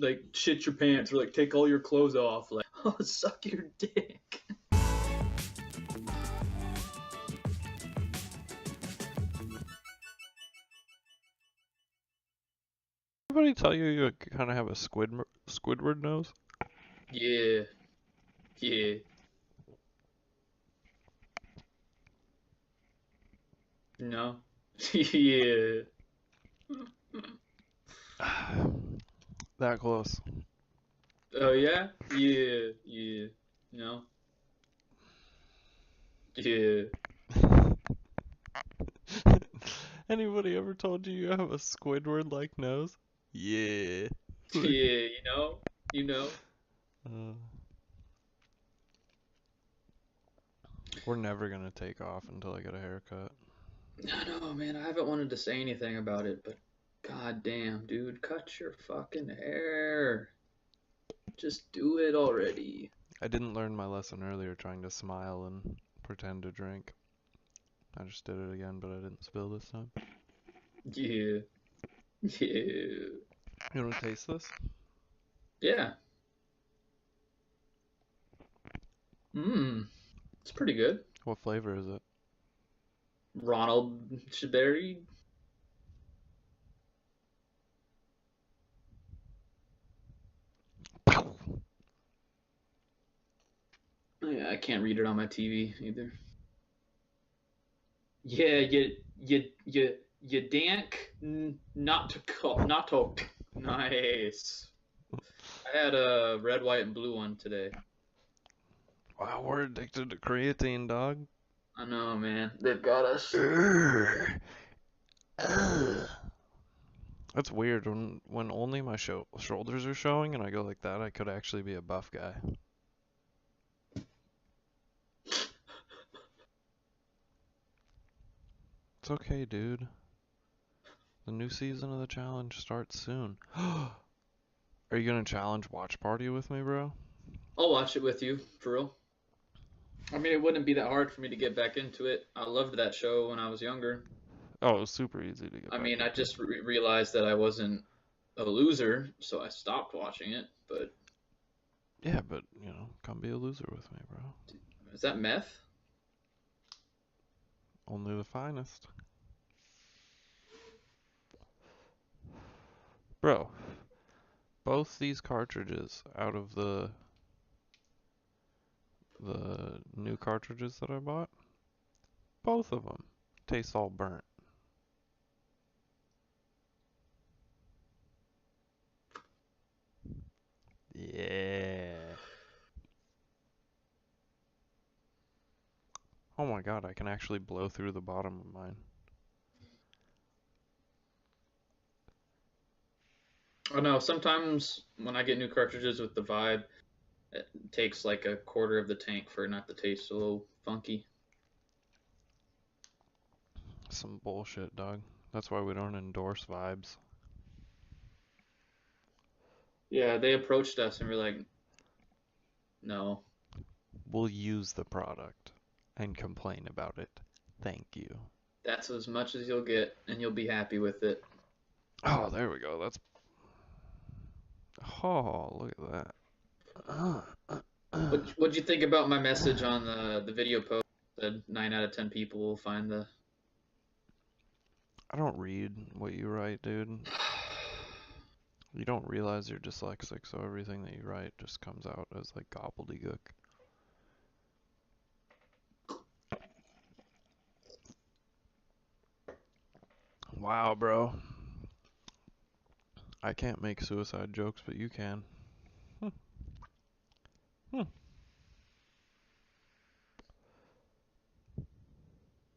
like shit your pants or like take all your clothes off. Like, oh, suck your dick. Everybody tell you kind of have a Squidward nose? Yeah, yeah. No. Yeah. That close. Oh yeah? Yeah, yeah. No. Yeah. Anybody ever told you have a Squidward-like nose? Yeah. Yeah, you know. Uh, we're never gonna take off until I get a haircut. I know, man. I haven't wanted to say anything about it, but god damn, dude, cut your fucking hair. Just do it already. I didn't learn my lesson earlier trying to smile and pretend to drink. I just did it again, but I didn't spill this time. Yeah. Yeah. You wanna taste this? Yeah. Mmm. It's pretty good. What flavor is it? Ronald Shaberi. Oh, yeah, I can't read it on my TV either. Yeah, you dank not to call not to nice. I had a red, white, and blue one today. Wow, we're addicted to creatine, dog. I know, man. They've got us. That's weird. When only my shoulders are showing and I go like that, I could actually be a buff guy. It's okay, dude. The new season of the challenge starts soon. Are you gonna challenge watch party with me, bro? I'll watch it with you, for real. I mean, it wouldn't be that hard for me to get back into it. I loved that show when I was younger. Oh, it was super easy to get I back mean, I into. just realized that I wasn't a loser, so I stopped watching it. But Yeah, but come be a loser with me, bro. is that meth? Only the finest. Bro, both these cartridges out of the new cartridges that I bought, both of them taste all burnt. Yeah. Oh my god, I can actually blow through the bottom of mine. I know sometimes when I get new cartridges with the vibe, it takes like a quarter of the tank for it not to taste a little funky. Some bullshit, dog. That's why we don't endorse vibes. Yeah, they approached us and we're like, no. We'll use the product and complain about it. Thank you. That's as much as you'll get, and you'll be happy with it. Oh, there we go. That's. Oh, look at that. What'd you think about my message on the video post? That 9 out of 10 people will find the. I don't read what you write, dude. You don't realize you're dyslexic, so everything that you write just comes out as like gobbledygook. Wow, bro. I can't make suicide jokes, but you can. Hmm. Hmm.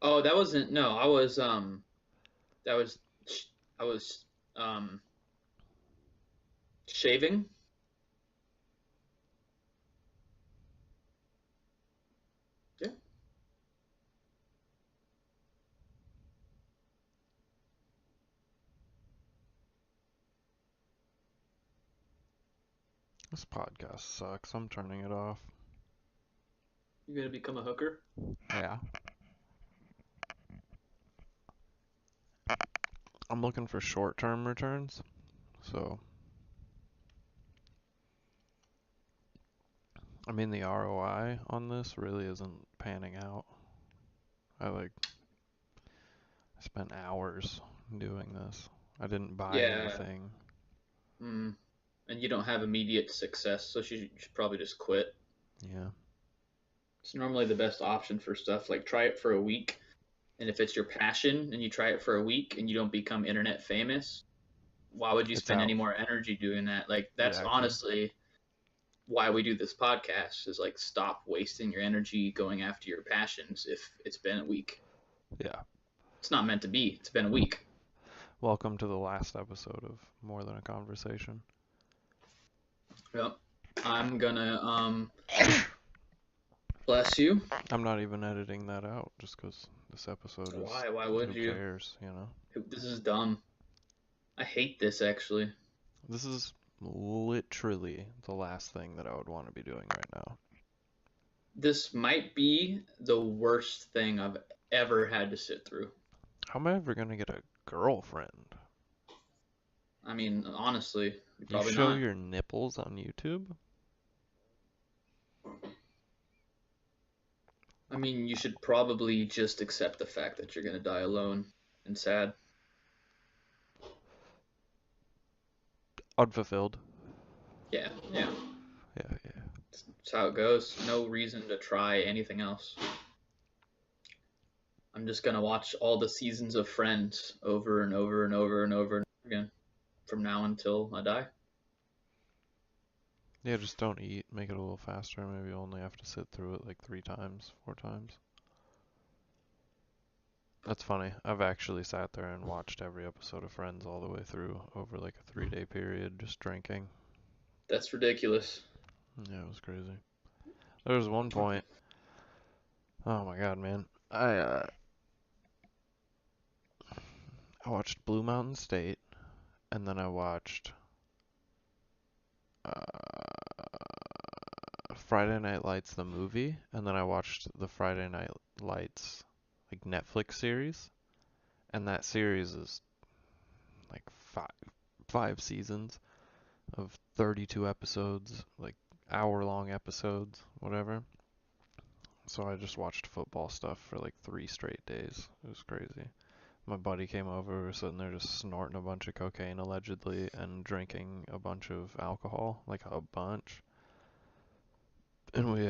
Oh, that wasn't. No, I was. That was. I was. Um. Shaving. Yeah. This podcast sucks. I'm turning it off. You gonna become a hooker? Yeah. I'm looking for short-term returns, so I mean, the ROI on this really isn't panning out. I spent hours doing this. I didn't buy Yeah. anything. Mm. And you don't have immediate success, so you should probably just quit. Yeah. It's normally the best option for stuff. Like try it for a week, and if it's your passion and you try it for a week and you don't become internet famous, why would you It's spend any out. more energy doing that? Like that's Exactly. honestly why we do this podcast is like stop wasting your energy going after your passions if it's been a week. Yeah. It's not meant to be. It's been a week. Welcome to the last episode of More Than a Conversation. Yep. I'm gonna bless you. I'm not even editing that out just because this episode is. Why? Why would Who you? cares, you know? This is dumb. I hate this actually. This is literally the last thing that I would want to be doing right now. This might be the worst thing I've ever had to sit through. How am I ever gonna get a girlfriend? I mean, honestly, You probably show not. your nipples on YouTube? I mean, you should probably just accept the fact that you're gonna die alone and sad. Unfulfilled. Yeah, yeah. Yeah, yeah. That's how it goes. No reason to try anything else. I'm just gonna watch all the seasons of Friends over and over and over and over again from now until I die. Yeah, just don't eat. Make it a little faster. Maybe you only have to sit through it like 3 times, 4 times. That's funny. I've actually sat there and watched every episode of Friends all the way through over like a 3-day period just drinking. That's ridiculous. Yeah, it was crazy. There was one point. Oh my god, man. I watched Blue Mountain State, and then I watched Friday Night Lights the movie, and then I watched the Friday Night Lights like Netflix series, and that series is like five seasons of 32 episodes, like hour-long episodes, whatever. So I just watched football stuff for like 3 straight days. It was crazy. My buddy came over, we were sitting there just snorting a bunch of cocaine allegedly and drinking a bunch of alcohol, like a bunch. And we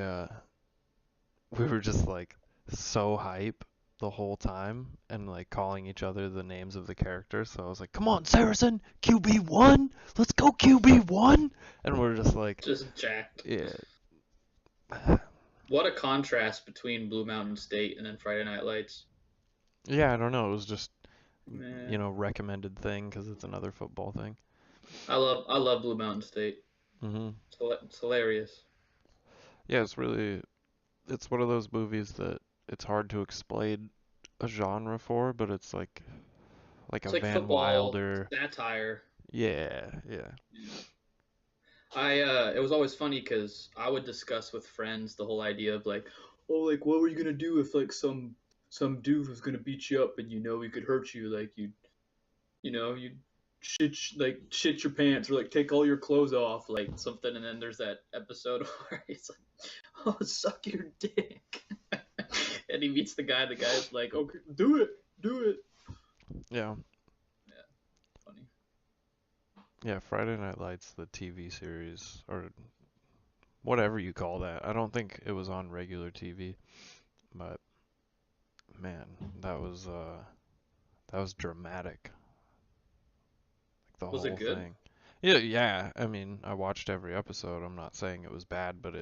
were just like so hype the whole time and like calling each other the names of the characters. So I was like, "Come on, Saracen, QB1, let's go QB1!" And we're just like, Just jacked. yeah, What a contrast between Blue Mountain State and then Friday Night Lights. yeah. I don't know. It was just Man, recommended thing because it's another football thing. I love Blue Mountain State. Mhm. It's hilarious. Yeah, it's one of those movies that it's hard to explain a genre for, but it's like a It's like Van football Wilder. satire. Yeah, yeah. Yeah. It was always funny because I would discuss with friends the whole idea of like, oh, like what were you gonna do if like some dude was gonna beat you up and he could hurt you, like you shit your pants or like take all your clothes off, like something, and then there's that episode where he's like, oh, suck your dick, and he meets the guy. The guy's like, okay, do it, do it. Yeah. Yeah, funny. Yeah, Friday Night Lights, the TV series, or whatever you call that. I don't think it was on regular TV, but man, that was dramatic. Like the Was it whole good? thing. Yeah, yeah. I mean, I watched every episode. I'm not saying it was bad, but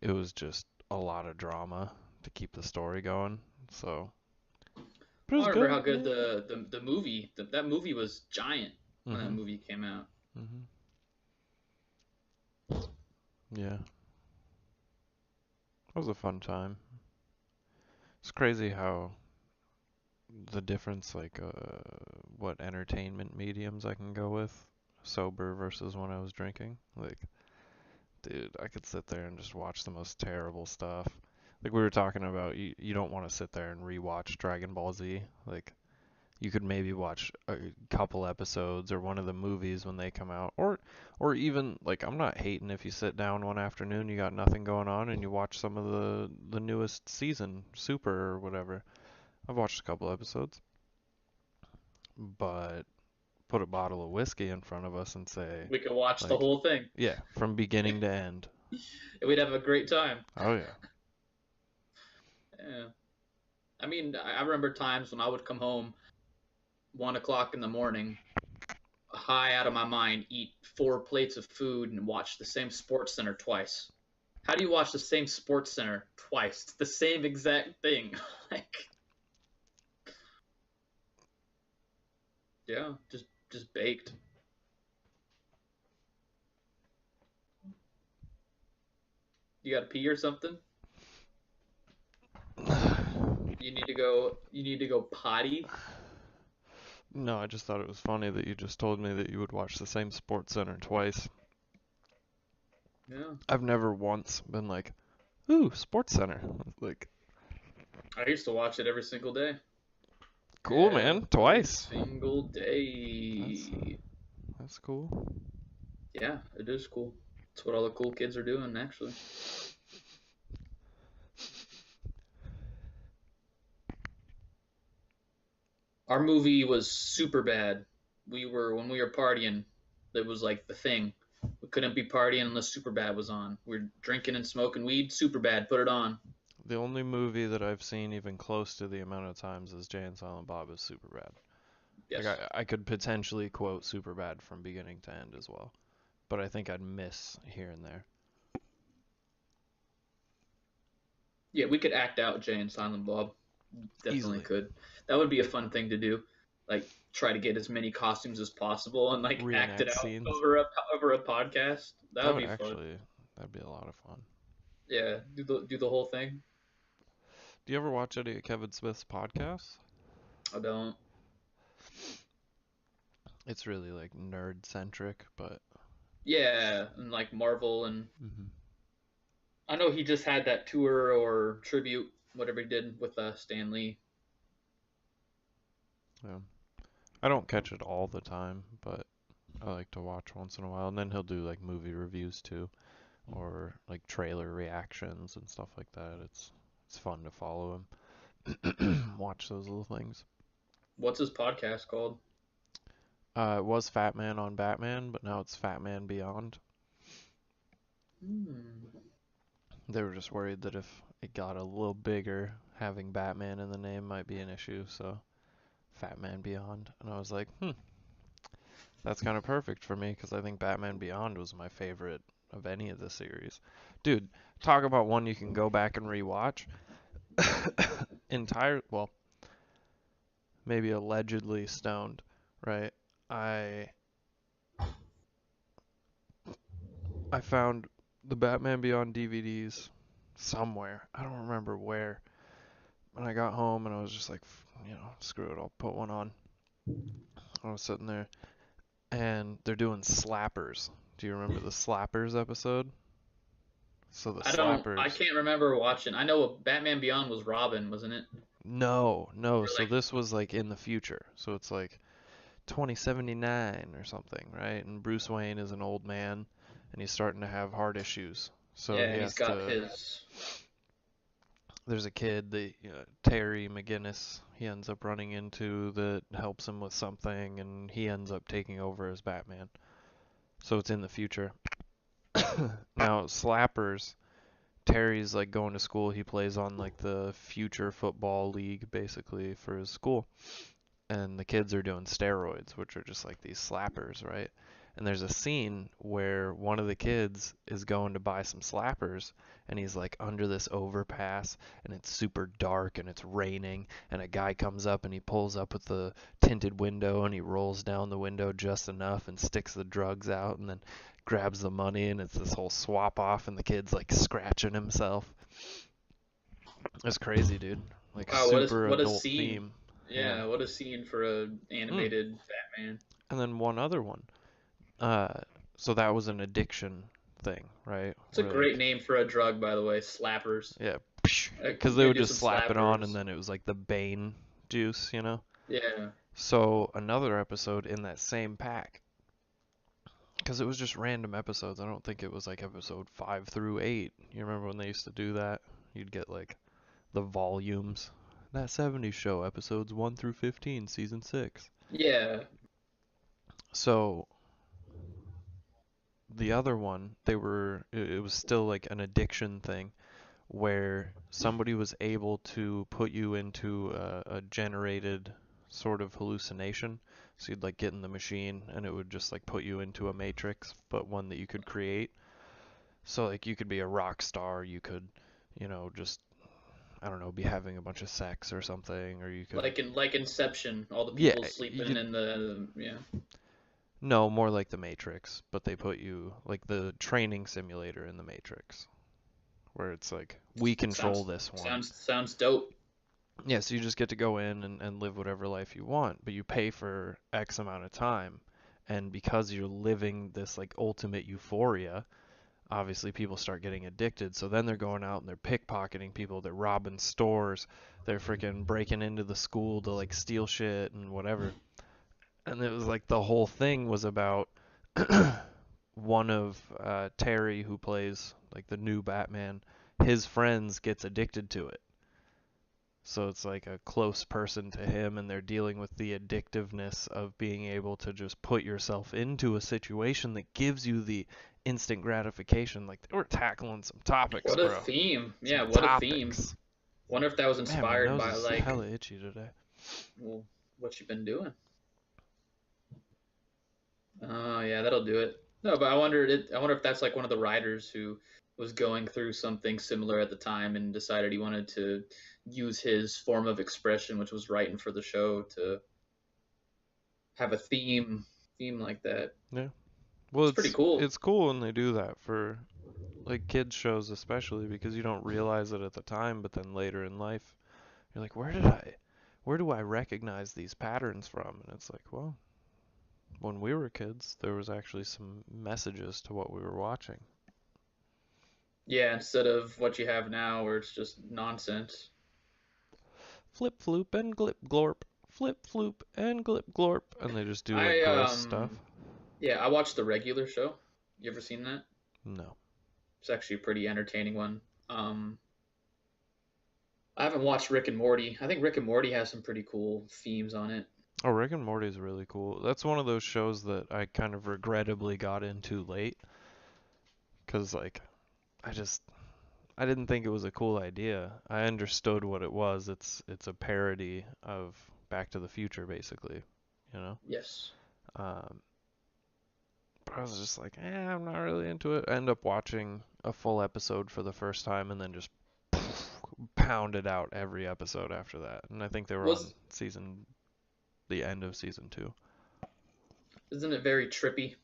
it was just a lot of drama to keep the story going. So, but it I was remember good. how good the movie that movie was giant Yeah. when that Mhm. movie came out. Mhm. Yeah. It was a fun time. It's crazy how the difference, like, what entertainment mediums I can go with, sober versus when I was drinking. Like, dude, I could sit there and just watch the most terrible stuff. Like we were talking about, you don't want to sit there and rewatch Dragon Ball Z. Like, you could maybe watch a couple episodes or one of the movies when they come out, or even like I'm not hating if you sit down one afternoon, you got nothing going on, and you watch some of the newest season, Super or whatever. I've watched a couple episodes, but put a bottle of whiskey in front of us and say, We could watch the like, whole thing. yeah, from beginning to end. We'd have a great time. Oh yeah. Yeah. I mean, I remember times when I would come home 1 o'clock in the morning, high out of my mind, eat 4 plates of food, and watch the same Sports Center twice. How do you watch the same Sports Center twice? It's the same exact thing. Like, yeah, just baked. You got to pee or something? You need to go. You need to go potty. No, I just thought it was funny that you just told me that you would watch the same Sports Center twice. Yeah. I've never once been like, ooh, Sports Center. Like, I used to watch it every single day. cool, man, Every twice. single That's day. that's cool. Yeah, it is cool. It's what all the cool kids are doing, actually. Our movie was super bad. When we were partying, it was like the thing. We couldn't be partying unless super bad was on. We are drinking and smoking weed, super bad, put it on. The only movie that I've seen even close to the amount of times as Jay and Silent Bob is Superbad. Like Yes. I could potentially quote Superbad from beginning to end as well, but I think I'd miss here and there. Yeah, we could act out Jay and Silent Bob. Definitely Easily. could. That would be a fun thing to do. Like try to get as many costumes as possible and like act it Reenact out scenes. over a podcast. That That would would be fun. actually, that'd be a lot of fun. Yeah, do the whole thing. Do you ever watch any of Kevin Smith's podcasts? I don't. It's really like nerd centric, but Yeah, and like Marvel and hmm I know he just had that tour or tribute, whatever he did with Stan Lee. yeah. I don't catch it all the time, but I like to watch once in a while. And then he'll do like movie reviews too, or like trailer reactions and stuff like that. It's fun to follow him. Watch those little things. What's his podcast called? It was Fat Man on Batman, but now it's Fat Man Beyond. Hmm. They were just worried that if it got a little bigger, having Batman in the name might be an issue, so Fat Man Beyond. And I was like, that's kind of perfect for me because I think Batman Beyond was my favorite of any of the series. Dude, talk about one you can go back and rewatch. Well, maybe allegedly stoned, right? I I found the Batman Beyond DVDs somewhere. I don't remember where. And I got home and I was just like, screw it, I'll put one on. I was sitting there and they're doing Slappers. Do you remember the Slappers episode? So the I don't. I Slappers. can't remember watching. I know Batman Beyond was Robin, wasn't it? No, no. Or So like, this was like in the future. So it's like 2079 or something, right? And Bruce Wayne is an old man and he's starting to have heart issues. So yeah, he and he's has got to. his. There's a kid that Terry McGinnis he ends up running into that helps him with something, and he ends up taking over as Batman. So it's in the future. Now Slappers, Terry's like going to school. He plays on like the future football league basically for his school, and the kids are doing steroids, which are just like these slappers, right? And there's a scene where one of the kids is going to buy some slappers, and he's like under this overpass, and it's super dark, and it's raining, and a guy comes up and he pulls up with the tinted window, and he rolls down the window just enough and sticks the drugs out, and then grabs the money, and it's this whole swap off, and the kid's like scratching himself. It's crazy, dude. Like Wow, super what a adult scene! theme. Yeah. Yeah, what a scene for a Mm. animated Batman. And then one other one. Uh, so that was an addiction thing, right? It's a Where great like, name for a drug, by the way. Slappers. yeah, Like, because you they could would do just some slap it on, and slappers. then it was like the Bane juice. Yeah. So another episode in that same pack, because it was just random episodes. I don't think it was like episode 5 through 8. You remember when they used to do that? You'd get like the volumes. That 70s show, episodes 1 through 15, season 6. Yeah. So the other one, it was still like an addiction thing where somebody was able to put you into a generated sort of hallucination. So you'd like get in the machine and it would just like put you into a matrix, but one that you could create. So like you could be a rock star, you could, just I don't know, be having a bunch of sex or something, or you could Like Inception, all the yeah, people you sleeping could in the yeah. no, more like the Matrix, but they put you like the training simulator in the Matrix, where it's like we control Sounds this one. sounds dope. Yeah, so you just get to go in and live whatever life you want, but you pay for X amount of time. And because you're living this like ultimate euphoria, obviously people start getting addicted. So then they're going out and they're pickpocketing people, they're robbing stores, they're freaking breaking into the school to like steal shit and whatever. And it was like the whole thing was about one of Terry, who plays like the new Batman, his friends gets addicted to it. So it's like a close person to him, and they're dealing with the addictiveness of being able to just put yourself into a situation that gives you the instant gratification. Like, they were tackling some topics, What a bro. theme. Some Yeah, what a theme. topics. Wonder if that was Man, my inspired nose by is like, hella itchy today. well, what you've been doing. Oh yeah, that'll do it. No, but I wonder if that's like one of the writers who was going through something similar at the time and decided he wanted to use his form of expression, which was writing for the show, to have a theme like that. Yeah. Well, It's pretty cool. it's cool when they do that for like kids shows especially because you don't realize it at the time, but then later in life you're like, where do I recognize these patterns from? And it's like, well, when we were kids, there was actually some messages to what we were watching. Yeah, instead of what you have now where it's just nonsense. Flip floop and glip glorp. Flip floop and glip glorp. And they just do like I gross stuff. yeah, I watched the regular show. You ever seen that? No. It's actually a pretty entertaining one. I haven't watched Rick and Morty. I think Rick and Morty has some pretty cool themes on it. Oh, Rick and Morty is really cool. That's one of those shows that I kind of regrettably got into late. Cause like, I just, I didn't think it was a cool idea. I understood what it was. It's a parody of Back to the Future, basically, you know? Yes. Um, but I was just like, I'm not really into it. I end up watching a full episode for the first time and then just pounded out every episode after that. And I think they were on Was the end of season 2. Isn't it very trippy?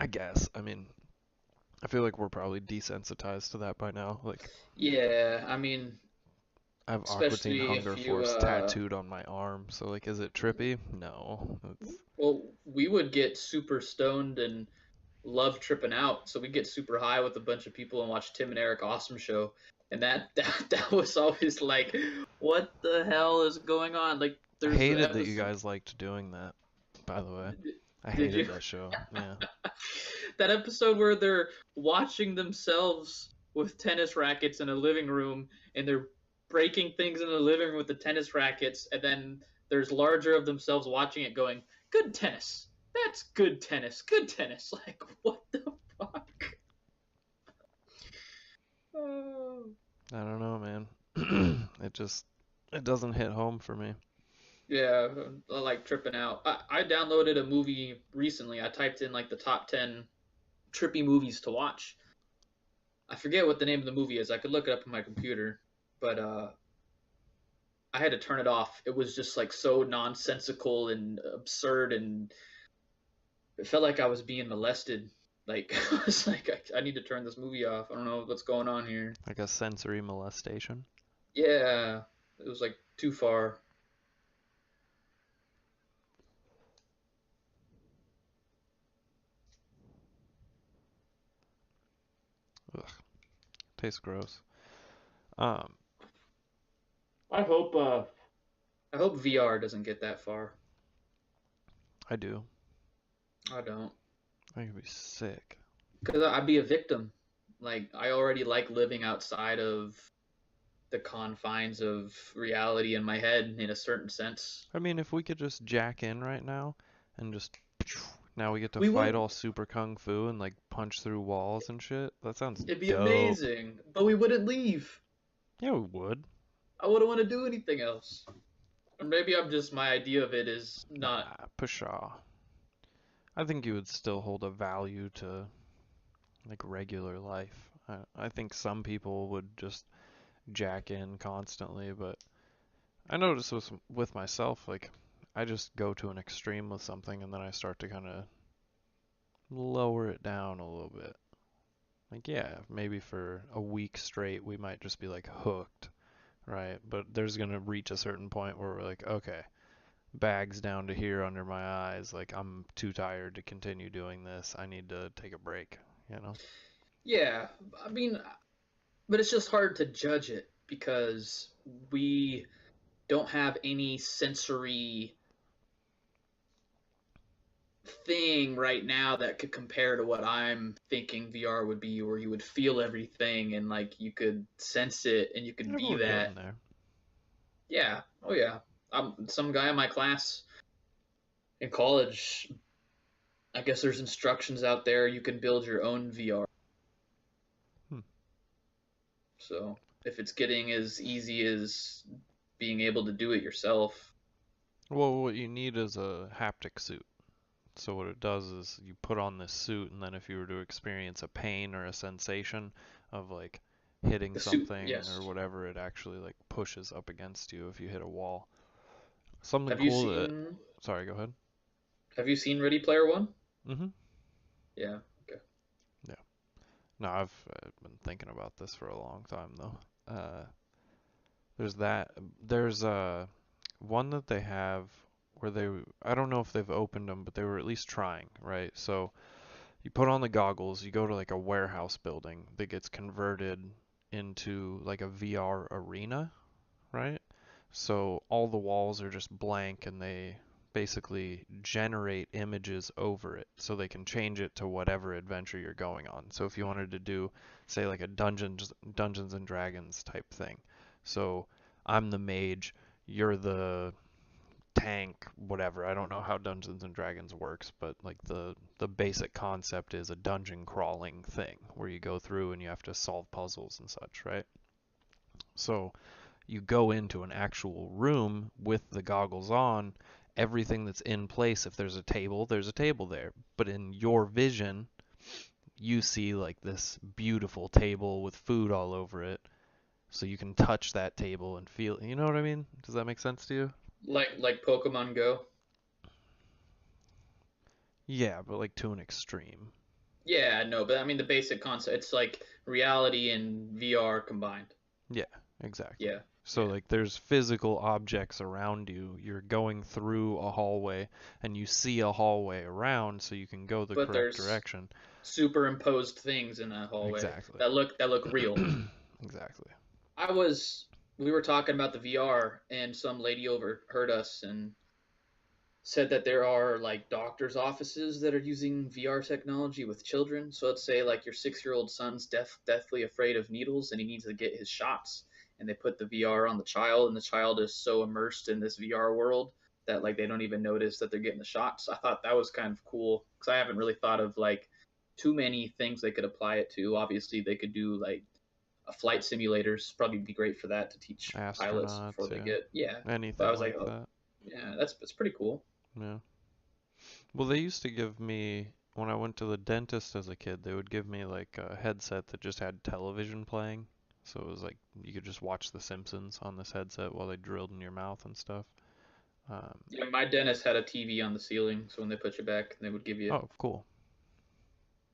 I guess. I mean, I feel like we're probably desensitized to that by now. Like, Yeah, I mean, I have Aqua Teen especially Hunger if you Force tattooed on my arm, so like, is it trippy? No. It's well, we would get super stoned and love tripping out, so we get super high with a bunch of people and watch Tim and Eric Awesome Show, and that was always like, what the hell is going on? Like, I there's the hated that you episode. guys liked doing that, by the way. I Did hated you? that show. Yeah. That episode where they're watching themselves with tennis rackets in a living room and they're breaking things in the living room with the tennis rackets, and then there's larger of themselves watching it going, good tennis. That's good tennis. Good tennis. Like, what the fuck? Oh. I don't know, man. It doesn't hit home for me. Yeah, I like tripping out. I downloaded a movie recently. I typed in like the top 10 trippy movies to watch. I forget what the name of the movie is. I could look it up on my computer, but I had to turn it off. It was just like so nonsensical and absurd, and it felt like I was being molested. Like I was like, I need to turn this movie off. I don't know what's going on here. Like a sensory molestation. Yeah, it was like too far. Ugh, tastes gross. Um, I hope I hope VR doesn't get that far. I do. I don't. I could be sick. Because I'd be a victim. Like, I already like living outside of the confines of reality in my head in a certain sense. I mean, if we could just jack in right now and just now we get to We fight wouldn't, all super kung fu and like punch through walls and shit. That sounds it'd be dope. amazing, but we wouldn't leave. Yeah, we would. I wouldn't want to do anything else. Or maybe I'm just, my idea of it is not. Nah, pshaw. I think you would still hold a value to like regular life. I think some people would just jack in constantly, but I notice with myself, like I just go to an extreme with something and then I start to kind of lower it down a little bit. Like, yeah, maybe for a week straight we might just be like hooked, right? But there's gonna reach a certain point where we're like, okay, bags down to here under my eyes. Like, I'm too tired to continue doing this. I need to take a break, you know? Yeah, I mean, but it's just hard to judge it because we don't have any sensory thing right now that could compare to what I'm thinking VR would be, where you would feel everything and like you could sense it and you could Yeah, be we're getting that. there. Yeah. Oh yeah. Some guy in my class in college. I guess there's instructions out there. You can build your own VR. Hmm. So if it's getting as easy as being able to do it yourself, Well, what you need is a haptic suit. So what it does is you put on this suit, and then if you were to experience a pain or a sensation of like hitting the suit. something or Yes. whatever, it actually like pushes up against you if you hit a wall. Something Have you cool that. seen Sorry, go ahead. Have you seen Ready Player One? Mhm. Yeah. Okay. Yeah. No, I've been thinking about this for a long time though. There's that. There's one that they have where I don't know if they've opened them, but they were at least trying, right? So you put on the goggles, you go to like a warehouse building that gets converted into like a VR arena, right? So all the walls are just blank and they basically generate images over it so they can change it to whatever adventure you're going on. So if you wanted to do say like a Dungeons and Dragons type thing. So I'm the mage, you're the tank, whatever. I don't know how Dungeons and Dragons works, but like the basic concept is a dungeon crawling thing where you go through and you have to solve puzzles and such, right? So you go into an actual room with the goggles on, everything that's in place. If there's a table there. But in your vision, you see like this beautiful table with food all over it. So you can touch that table and feel, you know what I mean? Does that make sense to you? Like Pokemon Go. Yeah, but like to an extreme. Yeah, no, but I mean the basic concept. It's like reality and VR combined. Yeah, exactly. Yeah, So yeah. like there's physical objects around you. You're going through a hallway and you see a hallway around so you can go the But correct there's direction. superimposed things in that hallway Exactly. that look real. Exactly. I was We were talking about the VR and some lady overheard us and said that there are like doctors' offices that are using VR technology with children. So let's say like your 6-year-old son's deathly afraid of needles and he needs to get his shots, and they put the VR on the child, and the child is so immersed in this VR world that like they don't even notice that they're getting the shots. I thought that was kind of cool because I haven't really thought of like too many things they could apply it to. Obviously, they could do like a flight simulators, probably be great for that to teach pilots before Astronauts, they yeah. get, yeah. But I Anything was like, like oh that. yeah, that's pretty cool. Yeah. Well, they used to give me when I went to the dentist as a kid, they would give me like a headset that just had television playing. So it was like you could just watch The Simpsons on this headset while they drilled in your mouth and stuff. Um, Yeah, my dentist had a TV on the ceiling, so when they put you back, they would give you oh, cool.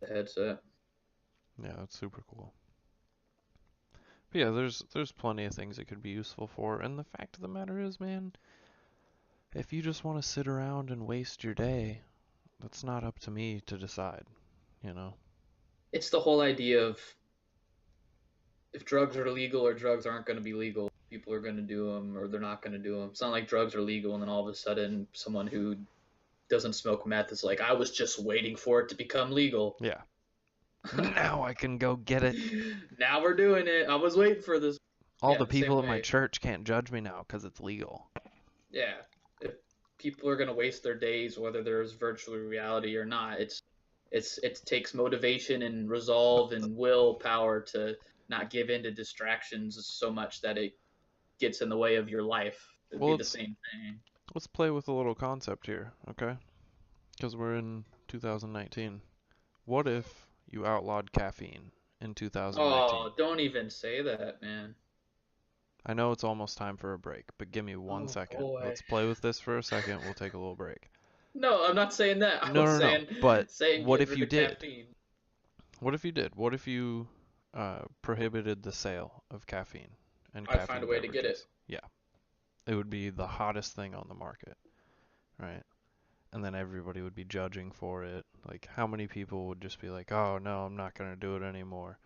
the headset. Yeah, that's super cool. But yeah, there's plenty of things it could be useful for, and the fact of the matter is, man, if you just want to sit around and waste your day, that's not up to me to decide, you know? It's the whole idea of if drugs are legal or drugs aren't going to be legal. people are going to do them or they're not going to do them. It's not like drugs are legal and then all of a sudden someone who doesn't smoke meth is like, I was just waiting for it to become legal. Yeah. Now I can go get it. Now we're doing it. I was waiting for this. All Yeah, the the same people in my way. church can't judge me now because it's legal. Yeah. If people are going to waste their days, whether there's virtual reality or not, it takes motivation and resolve and willpower to not give in to distractions so much that it gets in the way of your life. It'd Well, be the same thing. let's play with a little concept here, okay? Because we're in 2019. What if you outlawed caffeine in 2019? Oh, don't even say that, man. I know it's almost time for a break, but give me one Oh second. boy. Let's play with this for a second. We'll take a little break. No, I'm not saying that. I No, was no, no. saying But saying what get if rid you of did? caffeine. What if you did? What if you prohibited the sale of caffeine and I find a caffeine way to get it. beverages? Yeah, it would be the hottest thing on the market, right? And then everybody would be judging for it. Like, how many people would just be like, oh, no, I'm not going to do it anymore,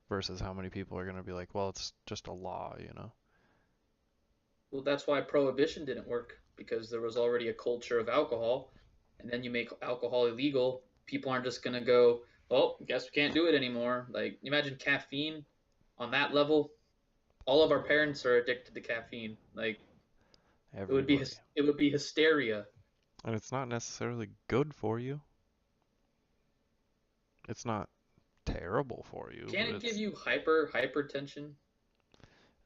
versus how many people are going to be like, well, it's just a law, you know? Well, that's why prohibition didn't work because there was already a culture of alcohol, and then you make alcohol illegal. People aren't just gonna go, well, guess we can't do it anymore. Like, imagine caffeine on that level. All of our parents are addicted to caffeine. Like, Everybody. it would be hysteria. And it's not necessarily good for you. It's not terrible for you, Can but it give it's you hypertension?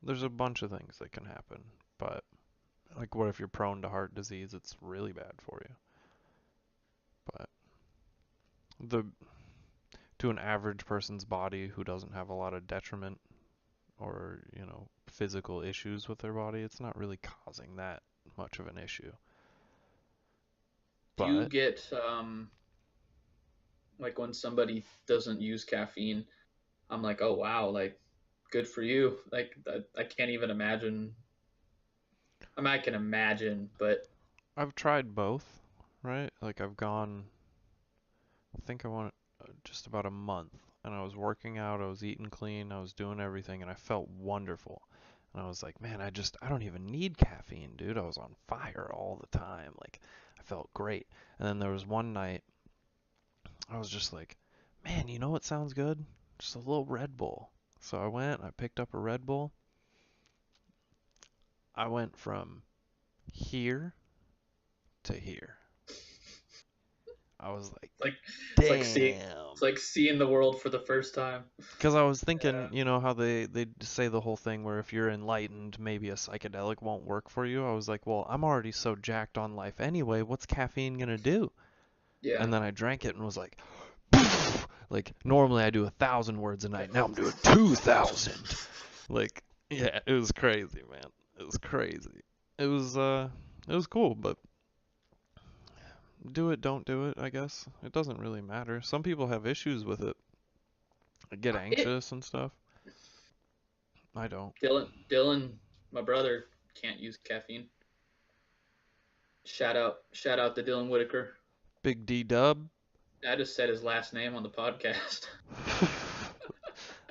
there's a bunch of things that can happen. But like, what if you're prone to heart disease? It's really bad for you. But the to an average person's body who doesn't have a lot of detriment or, physical issues with their body, it's not really causing that much of an issue. Do you But get like when somebody doesn't use caffeine? I'm like, oh wow, like good for you. Like I can't even imagine. I mean, I can imagine, but I've tried both, right? Like I've gone, I think I went just about a month, and I was working out, I was eating clean, I was doing everything, and I felt wonderful. And I was like, man, I don't even need caffeine, dude. I was on fire all the time. Like, I felt great. And then there was one night I was just like, man, you know what sounds good? Just a little Red Bull. So I went, I picked up a Red Bull. I went from here to here. I was like, like damn. it's like seeing the world for the first time. Because I was Yeah. thinking, how they say the whole thing where if you're enlightened, maybe a psychedelic won't work for you. I was like, well, I'm already so jacked on life anyway. What's caffeine gonna do? Yeah. And then I drank it and was like, poof! Like normally I do 1,000 words a night. Now I'm doing 2,000. Like, yeah, it was crazy, man. It was crazy. It was cool, but do it, don't do it, I guess. It doesn't really matter. Some people have issues with it. I get It anxious and stuff. I don't. Dylan, my brother can't use caffeine. Shout out to Dylan Whitaker. Big D Dub. I just said his last name on the podcast.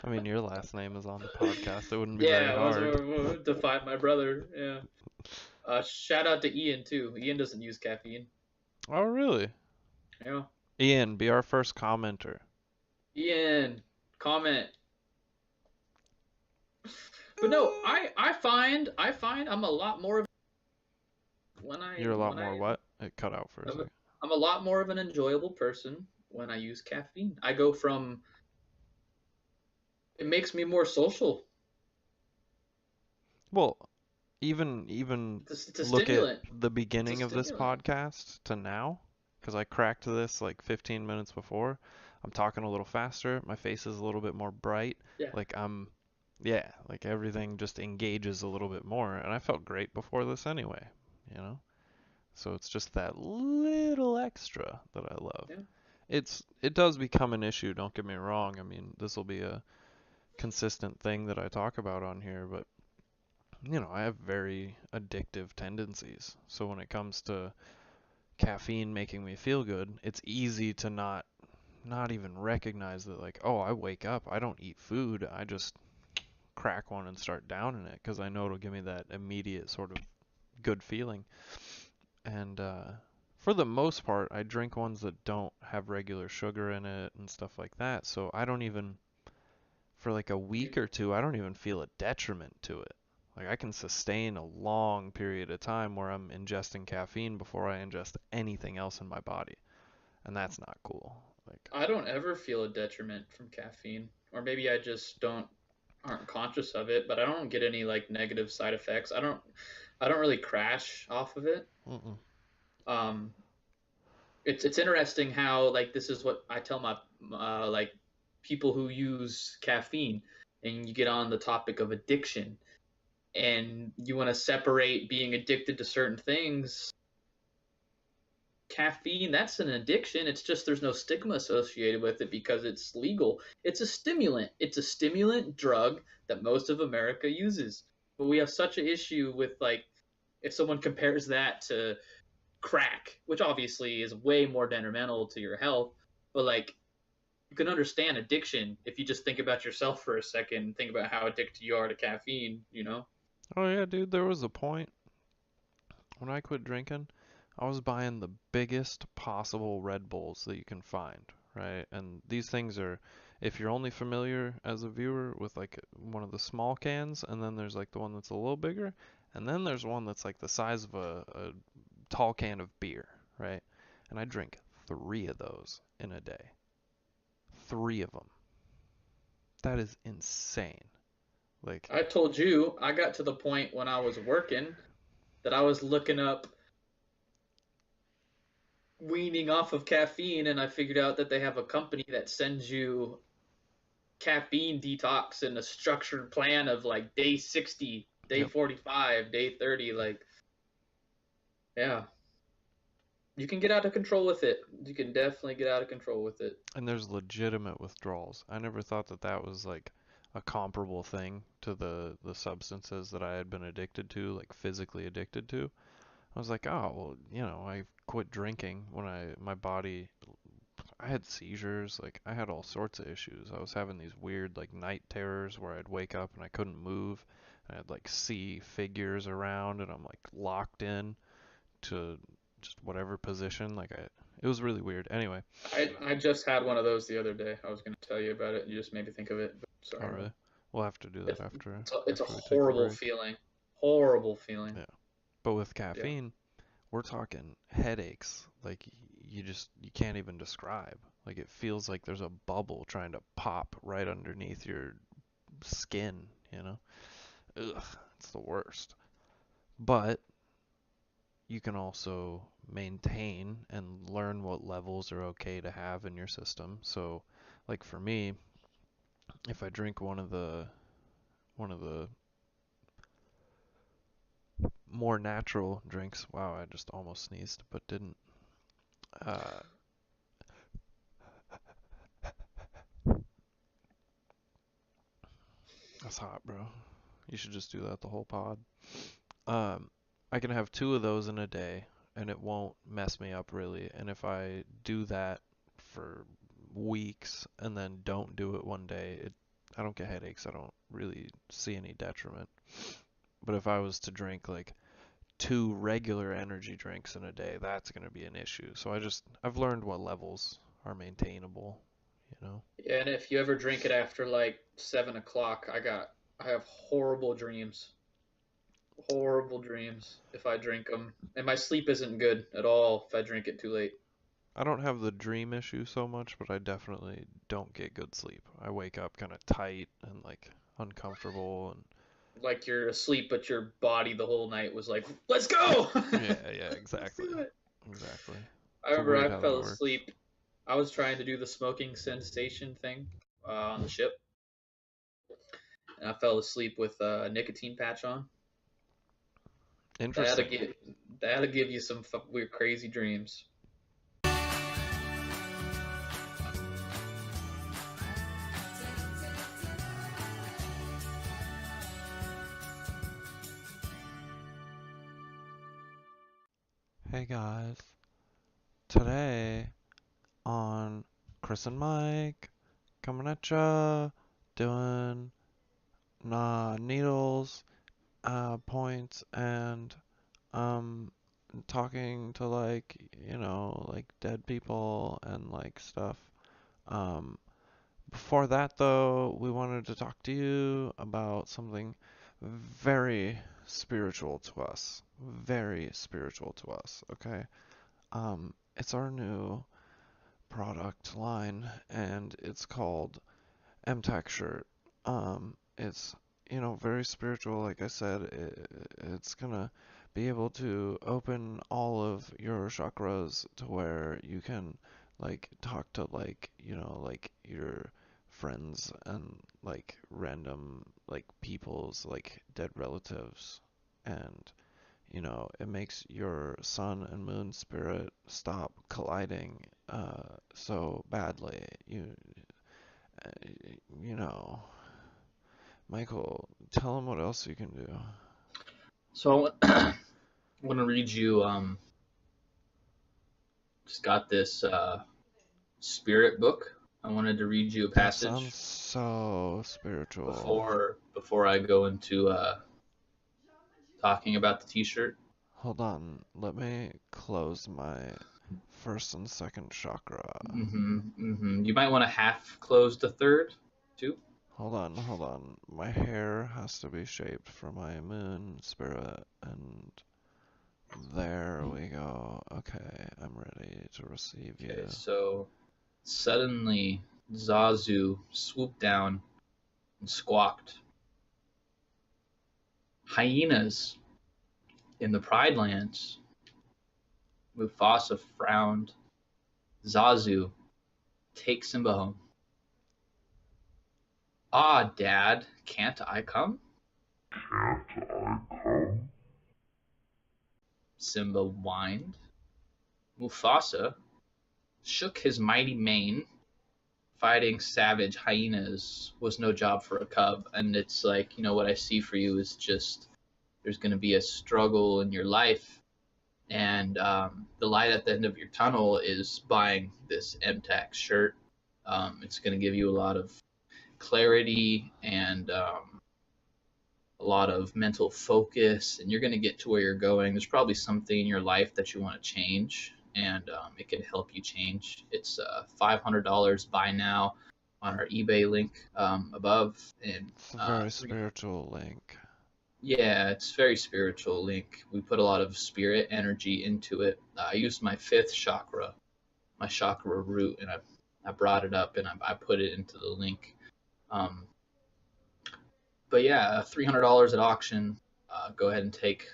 I mean, your last name is on the podcast. It wouldn't be very Yeah, it was hard. to find my brother. Yeah. Shout out to Ian too. Ian doesn't use caffeine. Oh, really? Yeah. Ian, be our first commenter. Ian, comment. But no, I find I'm a lot more of You're a lot more what? It cut out for a I'm a, second. I'm a lot more of an enjoyable person when I use caffeine. I go from it makes me more social. Well, even It's a look at stimulant. the It's a beginning of this stimulant. podcast to now, because I cracked this like 15 minutes before. I'm talking a little faster. My face is a little bit more bright. Yeah. Like yeah, like everything just engages a little bit more. And I felt great before this anyway, you know? So it's just that little extra that I love. Yeah. It does become an issue, don't get me wrong. I mean, this will be a consistent thing that I talk about on here, but I have very addictive tendencies. So when it comes to caffeine making me feel good, it's easy to not even recognize that like, oh, I wake up, I don't eat food, I just crack one and start downing it because I know it'll give me that immediate sort of good feeling. And for the most part, I drink ones that don't have regular sugar in it and stuff like that. So I don't even, for like a week or two, I don't even feel a detriment to it. Like I can sustain a long period of time where I'm ingesting caffeine before I ingest anything else in my body, and that's not cool. Like, I don't ever feel a detriment from caffeine, or maybe I just don't aren't conscious of it, but I don't get any like negative side effects. I don't really crash off of it. mm-mm. Um, it's interesting how like this is what I tell my like people who use caffeine, and you get on the topic of addiction, and you want to separate being addicted to certain things. Caffeine, that's an addiction. It's just there's no stigma associated with it because it's legal. It's a stimulant. It's a stimulant drug that most of America uses. But we have such an issue with like if someone compares that to crack, which obviously is way more detrimental to your health, but like you can understand addiction if you just think about yourself for a second and think about how addicted you are to caffeine, you know? Oh yeah, dude, there was a point when I quit drinking, I was buying the biggest possible Red Bulls that you can find, right? And these things are, if you're only familiar as a viewer with like one of the small cans, and then there's like the one that's a little bigger, and then there's one that's like the size of a tall can of beer, right? And I drink 3 of those in a day. 3 of them. That is insane. Like, I told you I got to the point when I was working that I was looking up weaning off of caffeine, and I figured out that they have a company that sends you caffeine detox in a structured plan of like day 60, day yep. 45, day 30. Like, yeah, you can get out of control with it. You can definitely get out of control with it. And there's legitimate withdrawals. I never thought that that was like a comparable thing to the substances that I had been addicted to, like physically addicted to. I was like, oh, well, I quit drinking when my body, I had seizures, like I had all sorts of issues. I was having these weird like night terrors where I'd wake up and I couldn't move. I'd like see figures around and I'm like locked in to just whatever position. It was really weird. Anyway, I just had one of those the other day. I was going to tell you about it, and you just made me think of it. But oh sorry, man. really? We'll have to do that It's, after it's a after we take a horrible break. feeling. Horrible feeling. Yeah. But with Yeah. caffeine, we're talking headaches like you can't even describe. Like it feels like there's a bubble trying to pop right underneath your skin, you know? Ugh, it's the worst. But you can also maintain and learn what levels are okay to have in your system. So, like for me, if I drink one of the more natural drinks, wow, I just almost sneezed but didn't. Uh, that's hot, bro. You should just do that the whole pod. Um, I can have 2 of those in a day, and it won't mess me up really. And if I do that for weeks and then don't do it one day, I don't get headaches. I don't really see any detriment. But if I was to drink like 2 regular energy drinks in a day, that's going to be an issue. So I've learned what levels are maintainable, you know? Yeah, and if you ever drink it after like 7 o'clock, I have horrible dreams. Horrible dreams if I drink them, and my sleep isn't good at all if I drink it too late. I don't have the dream issue so much, but I definitely don't get good sleep. I wake up kind of tight and like uncomfortable and Like you're asleep, but your body the whole night was like, "Let's go, yeah, let's exactly. do it." Exactly. I It's remember weird I how that fell works. asleep. I was trying to do the smoking sensation thing on the ship, and I fell asleep with a nicotine patch on. That'll Interesting. give that'll give you some weird, crazy dreams. Hey guys, today on Chris and Mike coming at ya, doing needles, points, and um, talking to like, like dead people and like stuff. Um, Before that, though, we wanted to talk to you about something very spiritual to us. Very spiritual to us, okay? It's our new product line, and it's called MTAC Shirt. It's, very spiritual, like I said. It's gonna be able to open all of your chakras to where you can, like, talk to, like, like your friends and, like, random, like, people's, like, dead relatives. And, it makes your sun and moon spirit stop colliding so badly. Uh, you know, Michael, tell him what else you can do. So I want to read you. Just got this spirit book. I wanted to read you a That sounds passage so spiritual. before I go into talking about the T-shirt. Hold on, let me close my first and second chakra. You might want to half close the third, too. Hold on. My hair has to be shaped for my moon spirit, and there we go. Okay, I'm ready to receive Okay, you. so suddenly Zazu swooped down and squawked. Hyenas in the Pride Lands. Mufasa frowned. Zazu, take Simba home. Ah, Dad, can't I come? Simba whined. Mufasa shook his mighty mane. Fighting savage hyenas was no job for a cub. And it's like, what I see for you is just there's going to be a struggle in your life. And the light at the end of your tunnel is buying this MTAC shirt. It's going to give you a lot of clarity and a lot of mental focus, and you're going to get to where you're going. There's probably something in your life that you want to change, and it can help you change. It's $500 buy now on our eBay link above, and It's a very spiritual link. yeah, it's very spiritual link. We put a lot of spirit energy into it. I used my fifth chakra, my chakra root, and I brought it up and I put it into the link. Um, but yeah, $300 at auction. Go ahead and take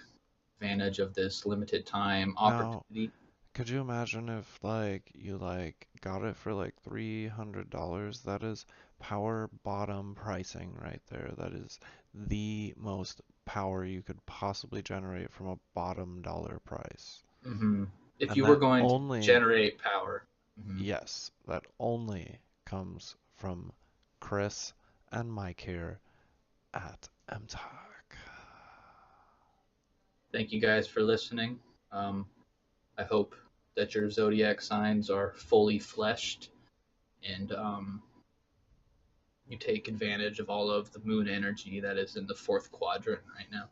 advantage of this limited time Now, opportunity. could you imagine if like you like got it for like $300? That is power bottom pricing right there. That is the most power you could possibly generate from a bottom dollar price. hmm If And you were that going to only, generate power, hmm yes, that only comes from Chris and Mike here at MTAC. thank you guys for listening. Um, I hope that your zodiac signs are fully fleshed and you take advantage of all of the moon energy that is in the fourth quadrant right now.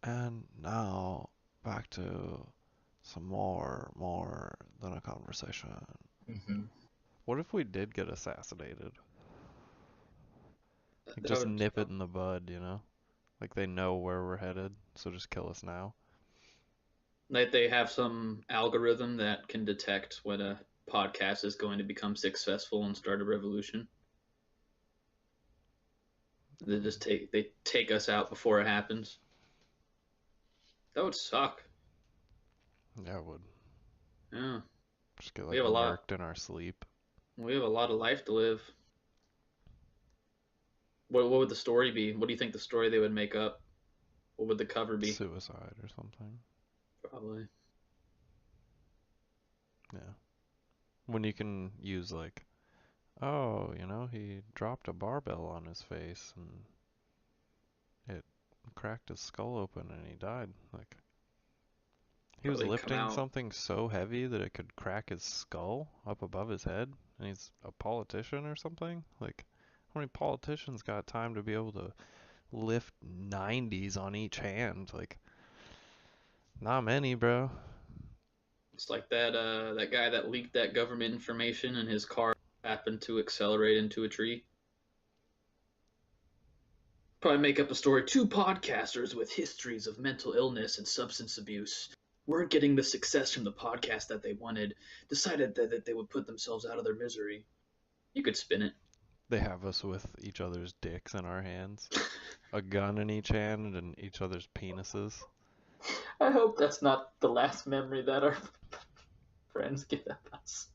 And now back to some more than a conversation. hmm What if we did get assassinated? Like That just would nip it suck. in the bud, you know? Like they know where we're headed, so just kill us now. Like they have some algorithm that can detect when a podcast is going to become successful and start a revolution. They take us out before it happens. That would suck. Yeah, it would. Yeah, Just get we like have a lot. murked in our sleep. We have a lot of life to live. What would the story be? What do you think the story they would make up? What would the cover be? Suicide or something. Probably. Yeah. When you can use like, oh, he dropped a barbell on his face and it cracked his skull open and he died. Like he was Probably come lifting out. something so heavy that it could crack his skull up above his head, and he's a politician or something. Like, how many politicians got time to be able to lift 90s on each hand. Like, not many, bro. It's like that guy that leaked that government information and his car happened to accelerate into a tree. Probably make up a story. Two podcasters with histories of mental illness and substance abuse weren't getting the success from the podcast that they wanted, decided that they would put themselves out of their misery. You could spin it. They have us with each other's dicks in our hands, a gun in each hand, and each other's penises. I hope that's not the last memory that our friends get of us.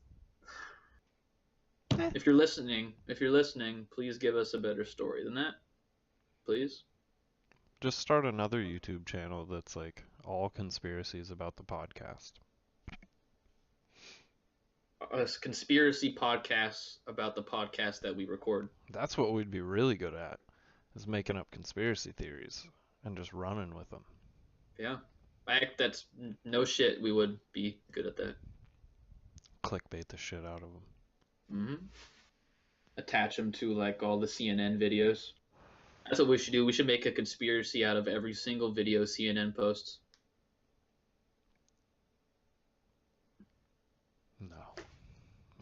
If you're listening, please give us a better story than that. Please. Just start another YouTube channel that's like all conspiracies about the podcast. A conspiracy podcast about the podcast that we record. That's what we'd be really good at, is making up conspiracy theories and just running with them. Yeah. That's no shit. We would be good at that. Clickbait the shit out of them. Mm-hmm. Attach them to like all the CNN videos. That's what we should do. We should make a conspiracy out of every single video CNN posts. No.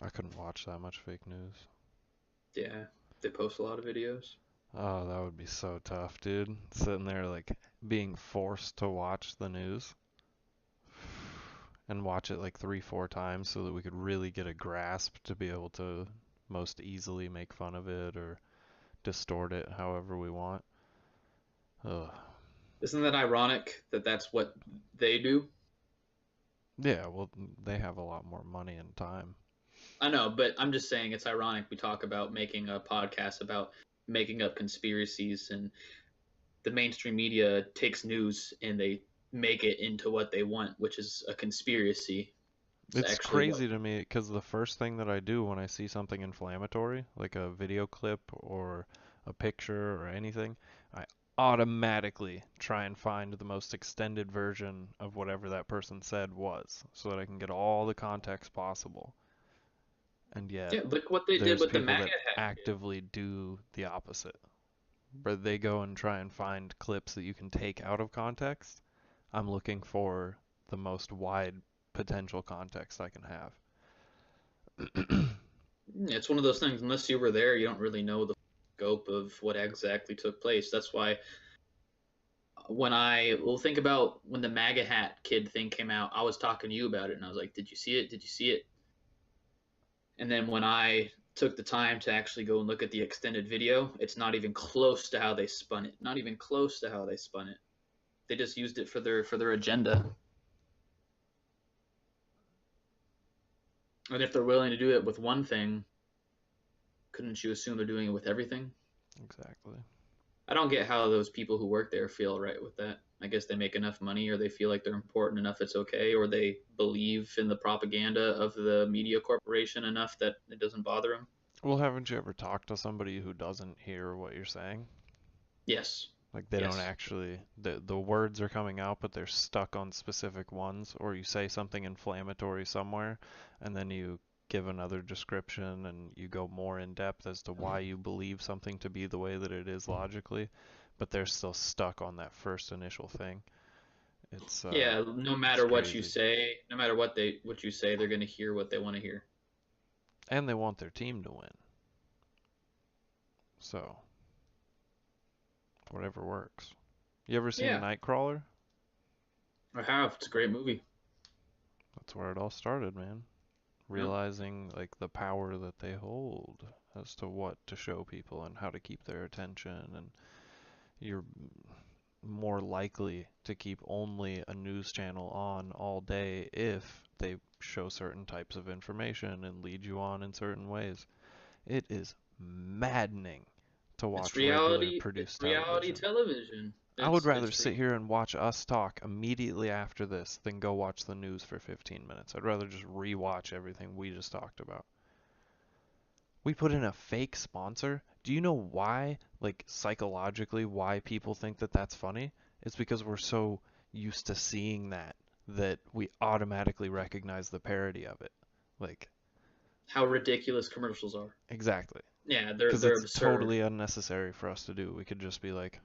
I couldn't watch that much fake news. Yeah, they post a lot of videos. Oh, that would be so tough, dude. Sitting there like being forced to watch the news and watch it like 3-4 times so that we could really get a grasp to be able to most easily make fun of it or distort it however we want. Ugh. Isn't that ironic that that's what they do? Yeah, well, they have a lot more money and time. I know, but I'm just saying it's ironic we talk about making a podcast about making up conspiracies, and the mainstream media takes news and they make it into what they want, which is a conspiracy. It's crazy to me because the first thing that I do when I see something inflammatory, like a video clip or a picture or anything, I automatically try and find the most extended version of whatever that person said was so that I can get all the context possible. And yet, yeah, look what they did there's with the people MAGA that hat. actively do the opposite, where they go and try and find clips that you can take out of context. I'm looking for the most wide potential context I can have. It's one of those things, unless you were there, you don't really know the scope of what exactly took place. That's why think about when the MAGA hat kid thing came out, I was talking to you about it and I was like, did you see it? Did you see it? And then when I took the time to actually go and look at the extended video, it's not even close to how they spun it. Not even close to how they spun it. They just used it for their agenda. And if they're willing to do it with one thing, couldn't you assume they're doing it with everything? Exactly. I don't get how those people who work there feel right with that. I guess they make enough money, or they feel like they're important enough it's okay, or they believe in the propaganda of the media corporation enough that it doesn't bother them. Well, haven't you ever talked to somebody who doesn't hear what you're saying? Yes. Like they Yes. don't actually, the words are coming out, but they're stuck on specific ones, or you say something inflammatory somewhere, and then you give another description and you go more in depth as to why you believe something to be the way that it is logically, but they're still stuck on that first initial thing. It's yeah, no matter what crazy. you say, no matter what you say, they're going to hear what they want to hear. And they want their team to win. So, whatever works. You ever seen Yeah, Nightcrawler? I have. It's a great movie. That's where it all started, man. Yeah. Realizing like the power that they hold as to what to show people and how to keep their attention, and you're more likely to keep only a news channel on all day if they show certain types of information and lead you on in certain ways. It is maddening to watch regular produced Reality television. television. I would rather It's sit here and watch us talk immediately after this than go watch the news for 15 minutes. I'd rather just rewatch everything we just talked about. We put in a fake sponsor. Do you know why, like psychologically, why people think that that's funny? It's because we're so used to seeing that we automatically recognize the parody of it. Like, how ridiculous commercials are. exactly. Yeah, Because they're it's absurd. totally unnecessary for us to do. We could just be like,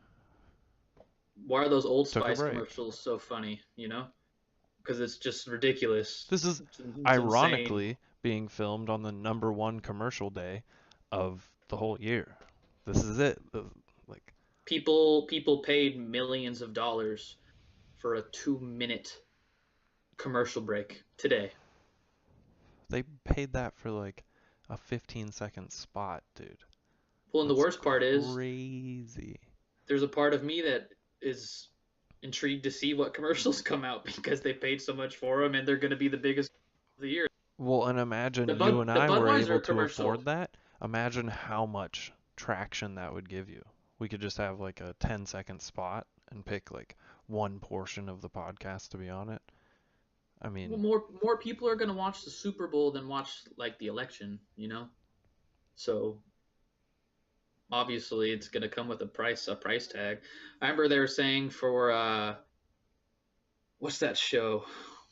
Why are those Old Took a Spice break. commercials so funny? Because it's just ridiculous. This is It's insane. ironically being filmed on the #1 commercial day of the whole year. This is it. Like People paid millions of dollars for a 2-minute commercial break today. they paid that for like a 15-second spot, dude. Well, and the That's worst part is crazy. there's a part of me that is intrigued to see what commercials come out because they paid so much for them and they're going to be the biggest of the year. Well, and imagine The you Bud and the I were able Budweiser to commercial. afford that. Imagine how much traction that would give you. We could just have like a 10-second spot and pick like one portion of the podcast to be on it. I Well, mean, more people are going to watch the Super Bowl than watch like the election. So obviously it's going to come with a price tag. I remember they were saying for what's that show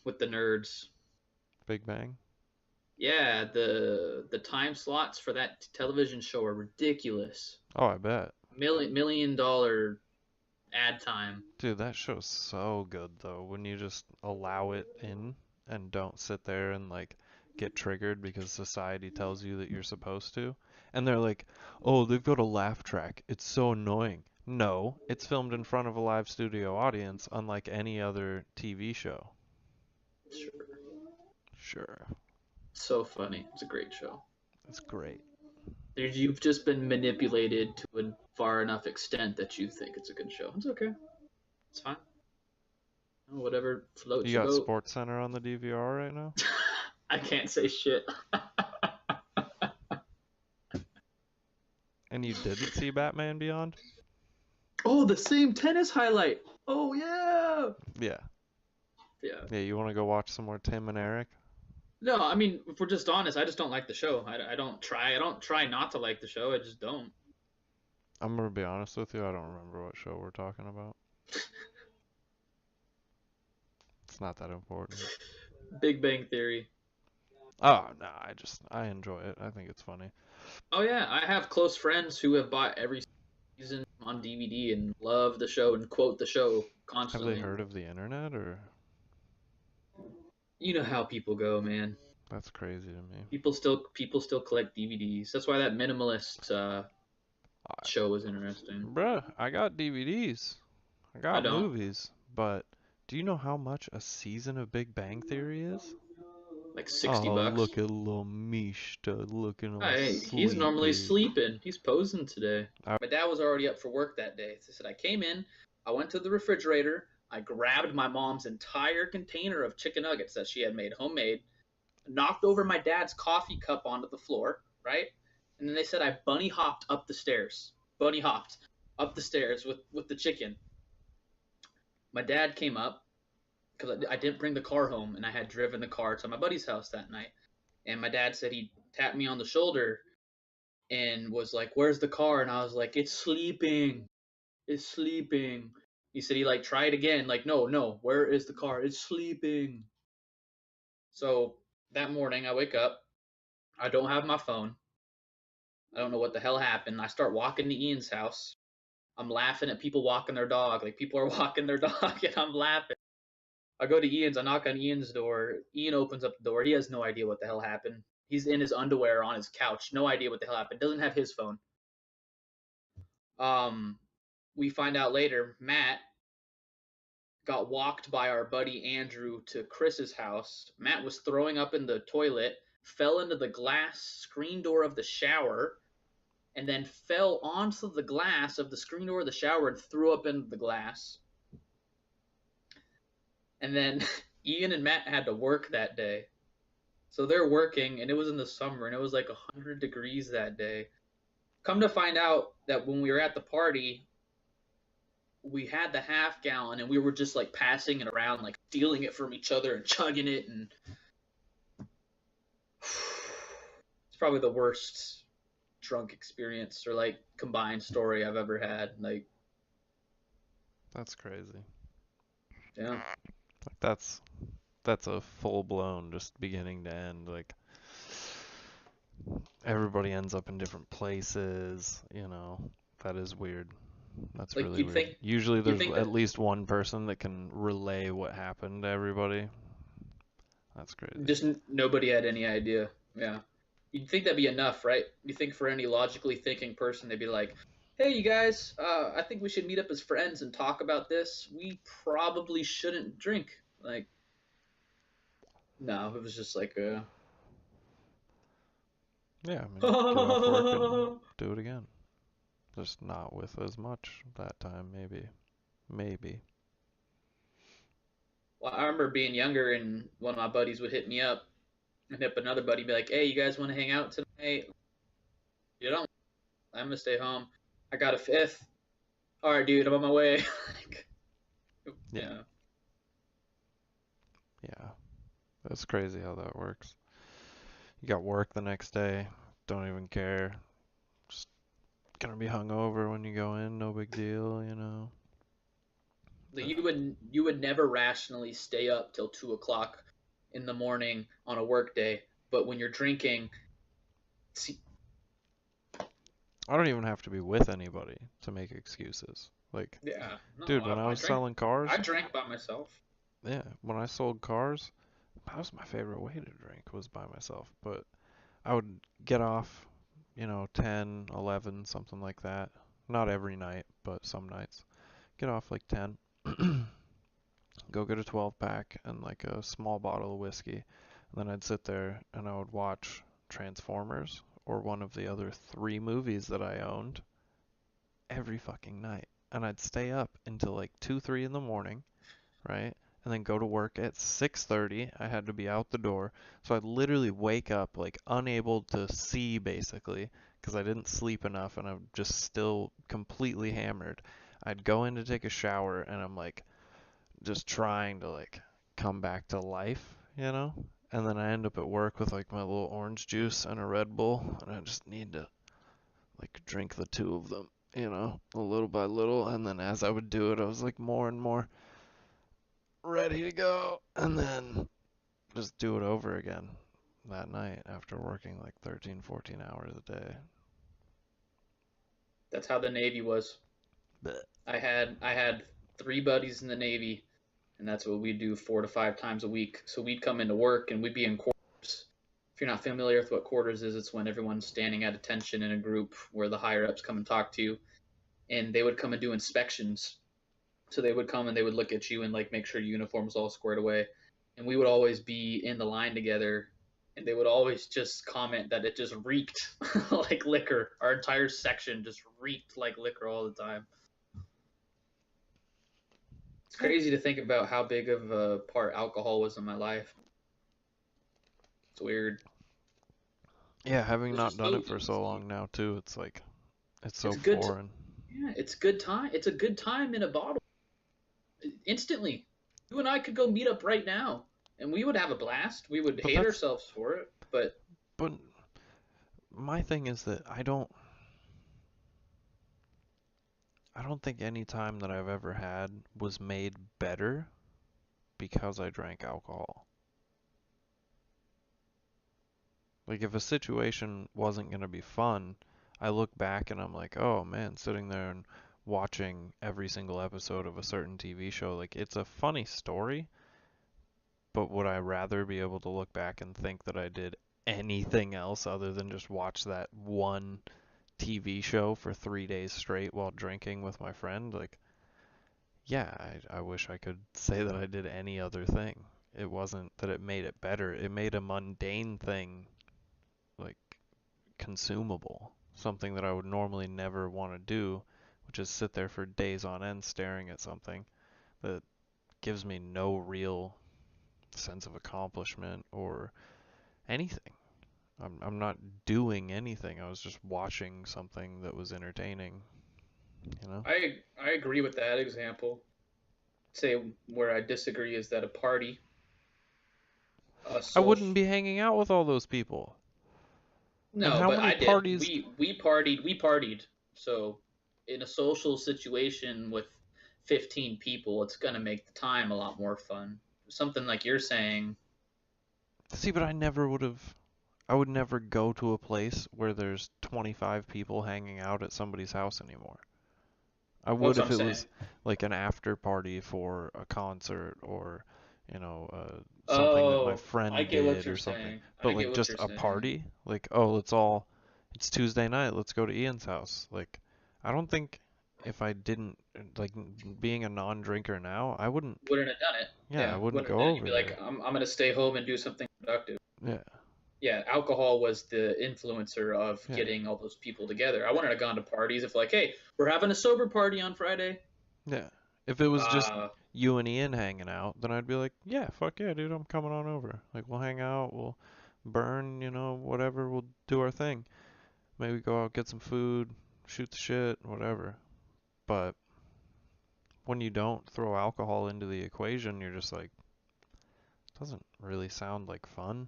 with the nerds? Big Bang. Yeah, the time slots for that television show are ridiculous. Oh, I bet. Million dollar ad time. Dude, that show's so good though. When you just allow it in and don't sit there and like get triggered because society tells you that you're supposed to. And they're like, "Oh, they've got a laugh track. It's so annoying." No, it's filmed in front of a live studio audience, unlike any other TV show. Sure. Sure, So funny. It's a great show. it's great. You've just been manipulated to a far enough extent that you think it's a good show. It's okay. It's fine. Whatever You floats your got boat. Sports Center on the DVR right now? I can't say shit. And you didn't see Batman Beyond? Oh, the same tennis highlight. Oh yeah. Yeah. Yeah. Yeah, you want to go watch some more Tim and Eric? No, I mean, if we're just honest, I just don't like the show. I don't try. I don't try not to like the show. I just don't. I'm gonna be honest with you, I don't remember what show we're talking about. It's not that important. Big Bang Theory. Oh, no, I enjoy it. I think it's funny. Oh yeah, I have close friends who have bought every season on DVD and love the show and quote the show Have they constantly. heard of the internet or You know how people go, man. that's crazy to me. People still collect DVDs. That's why that minimalist I, show was interesting. bruh, I got DVDs. I I got don't. movies, but do you know how much a season of Big Bang Theory is? Like 60 Oh, bucks. look at little Mishta looking all Hey, he's normally sleepy. sleeping. He's posing today. I, My dad was already up for work that day. So he said I came in, I went to the refrigerator, I grabbed my mom's entire container of chicken nuggets that she had made homemade, knocked over my dad's coffee cup onto the floor, right? And then they said I bunny hopped up the stairs. Bunny hopped up the stairs with the chicken. My dad came up because I didn't bring the car home and I had driven the car to my buddy's house that night. And my dad said he tapped me on the shoulder and was like, "Where's the car?" And I was like, "It's sleeping. It's sleeping." He said he like tried again, like, "No, no, where is the car? It's sleeping." So that morning I wake up, I don't have my phone. I don't know what the hell happened. I start walking to Ian's house. I'm laughing at people walking their dog. Like people are walking their dog and I'm laughing. I go to Ian's, I knock on Ian's door. Ian opens up the door. He has no idea what the hell happened. He's in his underwear on his couch. No idea what the hell happened. Doesn't have his phone. Um, we find out later Matt got walked by our buddy Andrew to Chris's house. Matt was throwing up in the toilet, fell into the glass screen door of the shower, and then fell onto the glass of the screen door of the shower and threw up into the glass. And then Ian and Matt had to work that day. So they're working, and it was in the summer, and it was like 100 degrees that day. Come to find out that when we were at the party, we had the half gallon, and we were just like passing it around, like stealing it from each other and chugging it. And it's probably the worst drunk experience or like combined story I've ever had. Like, that's crazy. yeah. Like that's a full blown just beginning to end. Like everybody ends up in different places, you know. That is weird. That's Like really weird. Usually you'd there's think at that least one person that can relay what happened to everybody. That's crazy. just nobody had any idea. Yeah. You'd think that'd be enough, right? You think for any logically thinking person, they'd be like, "Hey, you guys, I think we should meet up as friends and talk about this. We probably shouldn't drink." Like, no, it was just like, Yeah, I mean, get off work and do it again. Just not with as much that time, maybe. Maybe. Well, I remember being younger, and one of my buddies would hit me up, and hit another buddy, be like, "Hey, you guys want to hang out tonight?" You don't. I'm gonna stay home. I got a fifth. All right, dude, I'm on my way. Like, Yeah, yeah. yeah. That's crazy how that works. You got work the next day, don't even care. Just gonna be hungover when you go in, no big deal, you know. Like, you would never rationally stay up till 2 o'clock in the morning on a work day, but when you're drinking, see, I don't even have to be with anybody to make excuses. Like, yeah, no, dude, when I I was drank. selling I cars, drank by myself. yeah, when I sold cars, that was my favorite way to drink was by myself. But I would get off, 10, 11, something like that. Not every night, but some nights. Get off like 10. Go get a 12 pack and like a small bottle of whiskey. And then I'd sit there and I would watch Transformers or one of the other three movies that I owned every fucking night. And I'd stay up until like 2, 3 in the morning, right? And then go to work at 6:30. I had to be out the door. So I'd literally wake up like unable to see basically because I didn't sleep enough and I'm just still completely hammered. I'd go in to take a shower and I'm like just trying to like come back to life, you know? And then I end up at work with like my little orange juice and a Red Bull and I just need to like drink the two of them, little by little. And then as I would do it, I was like more and more ready to go, and then just do it over again that night after working like 13, 14 hours a day. That's how the Navy was. But I had three buddies in the Navy, and that's what we'd do 4 to 5 times a week. So we'd come into work and we'd be in quarters. If you're not familiar with what quarters is, it's when everyone's standing at attention in a group where the higher ups come and talk to you, and they would come and do inspections. So they would come and they would look at you and like make sure your uniform was all squared away. And we would always be in the line together, and they would always just comment that it just reeked like liquor. Our entire section just reeked like liquor all the time. It's crazy to think about how big of a part alcohol was in my life. It's weird. yeah, having It's not just done so it for so easy. long now too, it's like it's so It's good. foreign. Yeah, it's good time. It's a good time in a bottle. Instantly, you and I could go meet up right now, and we would have a blast. We would But hate that's ourselves for it, but but my thing is that I don't think any time that I've ever had was made better because I drank alcohol. Like if a situation wasn't going to be fun, I look back and I'm like, "Oh man, sitting there and watching every single episode of a certain TV show, like it's a funny story, but would I rather be able to look back and think that I did anything else other than just watch that one TV show for 3 days straight while drinking with my friend? Like, yeah, I wish I could say that I did any other thing. It wasn't that it made it better. It made a mundane thing like consumable, something that I would normally never want to do, which is sit there for days on end staring at something that gives me no real sense of accomplishment or anything. I'm not doing anything. I was just watching something that was entertaining, you know? I agree with that example. Say where I disagree is that a party, a I wouldn't social. be hanging out with all those people. And No, how but many I did. parties? We partied. So in a social situation with 15 people, it's gonna make the time a lot more fun. Something like you're saying, See, but I would never go to a place where there's 25 people hanging out at somebody's house anymore. I Well, would that's what if I'm it was saying. like an after party for a concert or, something that my Oh, I friend get what did you're or something. saying. But I get like what just you're a saying. party, like, it's Tuesday night, let's go to Ian's house. Like, I don't think if I didn't, like, being a non-drinker now, Wouldn't have done it. yeah, I Yeah, wouldn't wouldn't have go done it. You'd over be like, there. I'm gonna stay home and do something productive. Yeah, Yeah, alcohol was the influencer of yeah, getting all those people together. I wouldn't have gone to parties if like, hey, we're having a sober party on Friday. yeah. If it was just Uh, you and Ian hanging out, then I'd be like, yeah, fuck yeah, dude, I'm coming on over. Like, we'll hang out, we'll burn, whatever, we'll do our thing. Maybe go out, get some food, shoot the shit, whatever. But when you don't throw alcohol into the equation, you're just like, doesn't really sound like fun,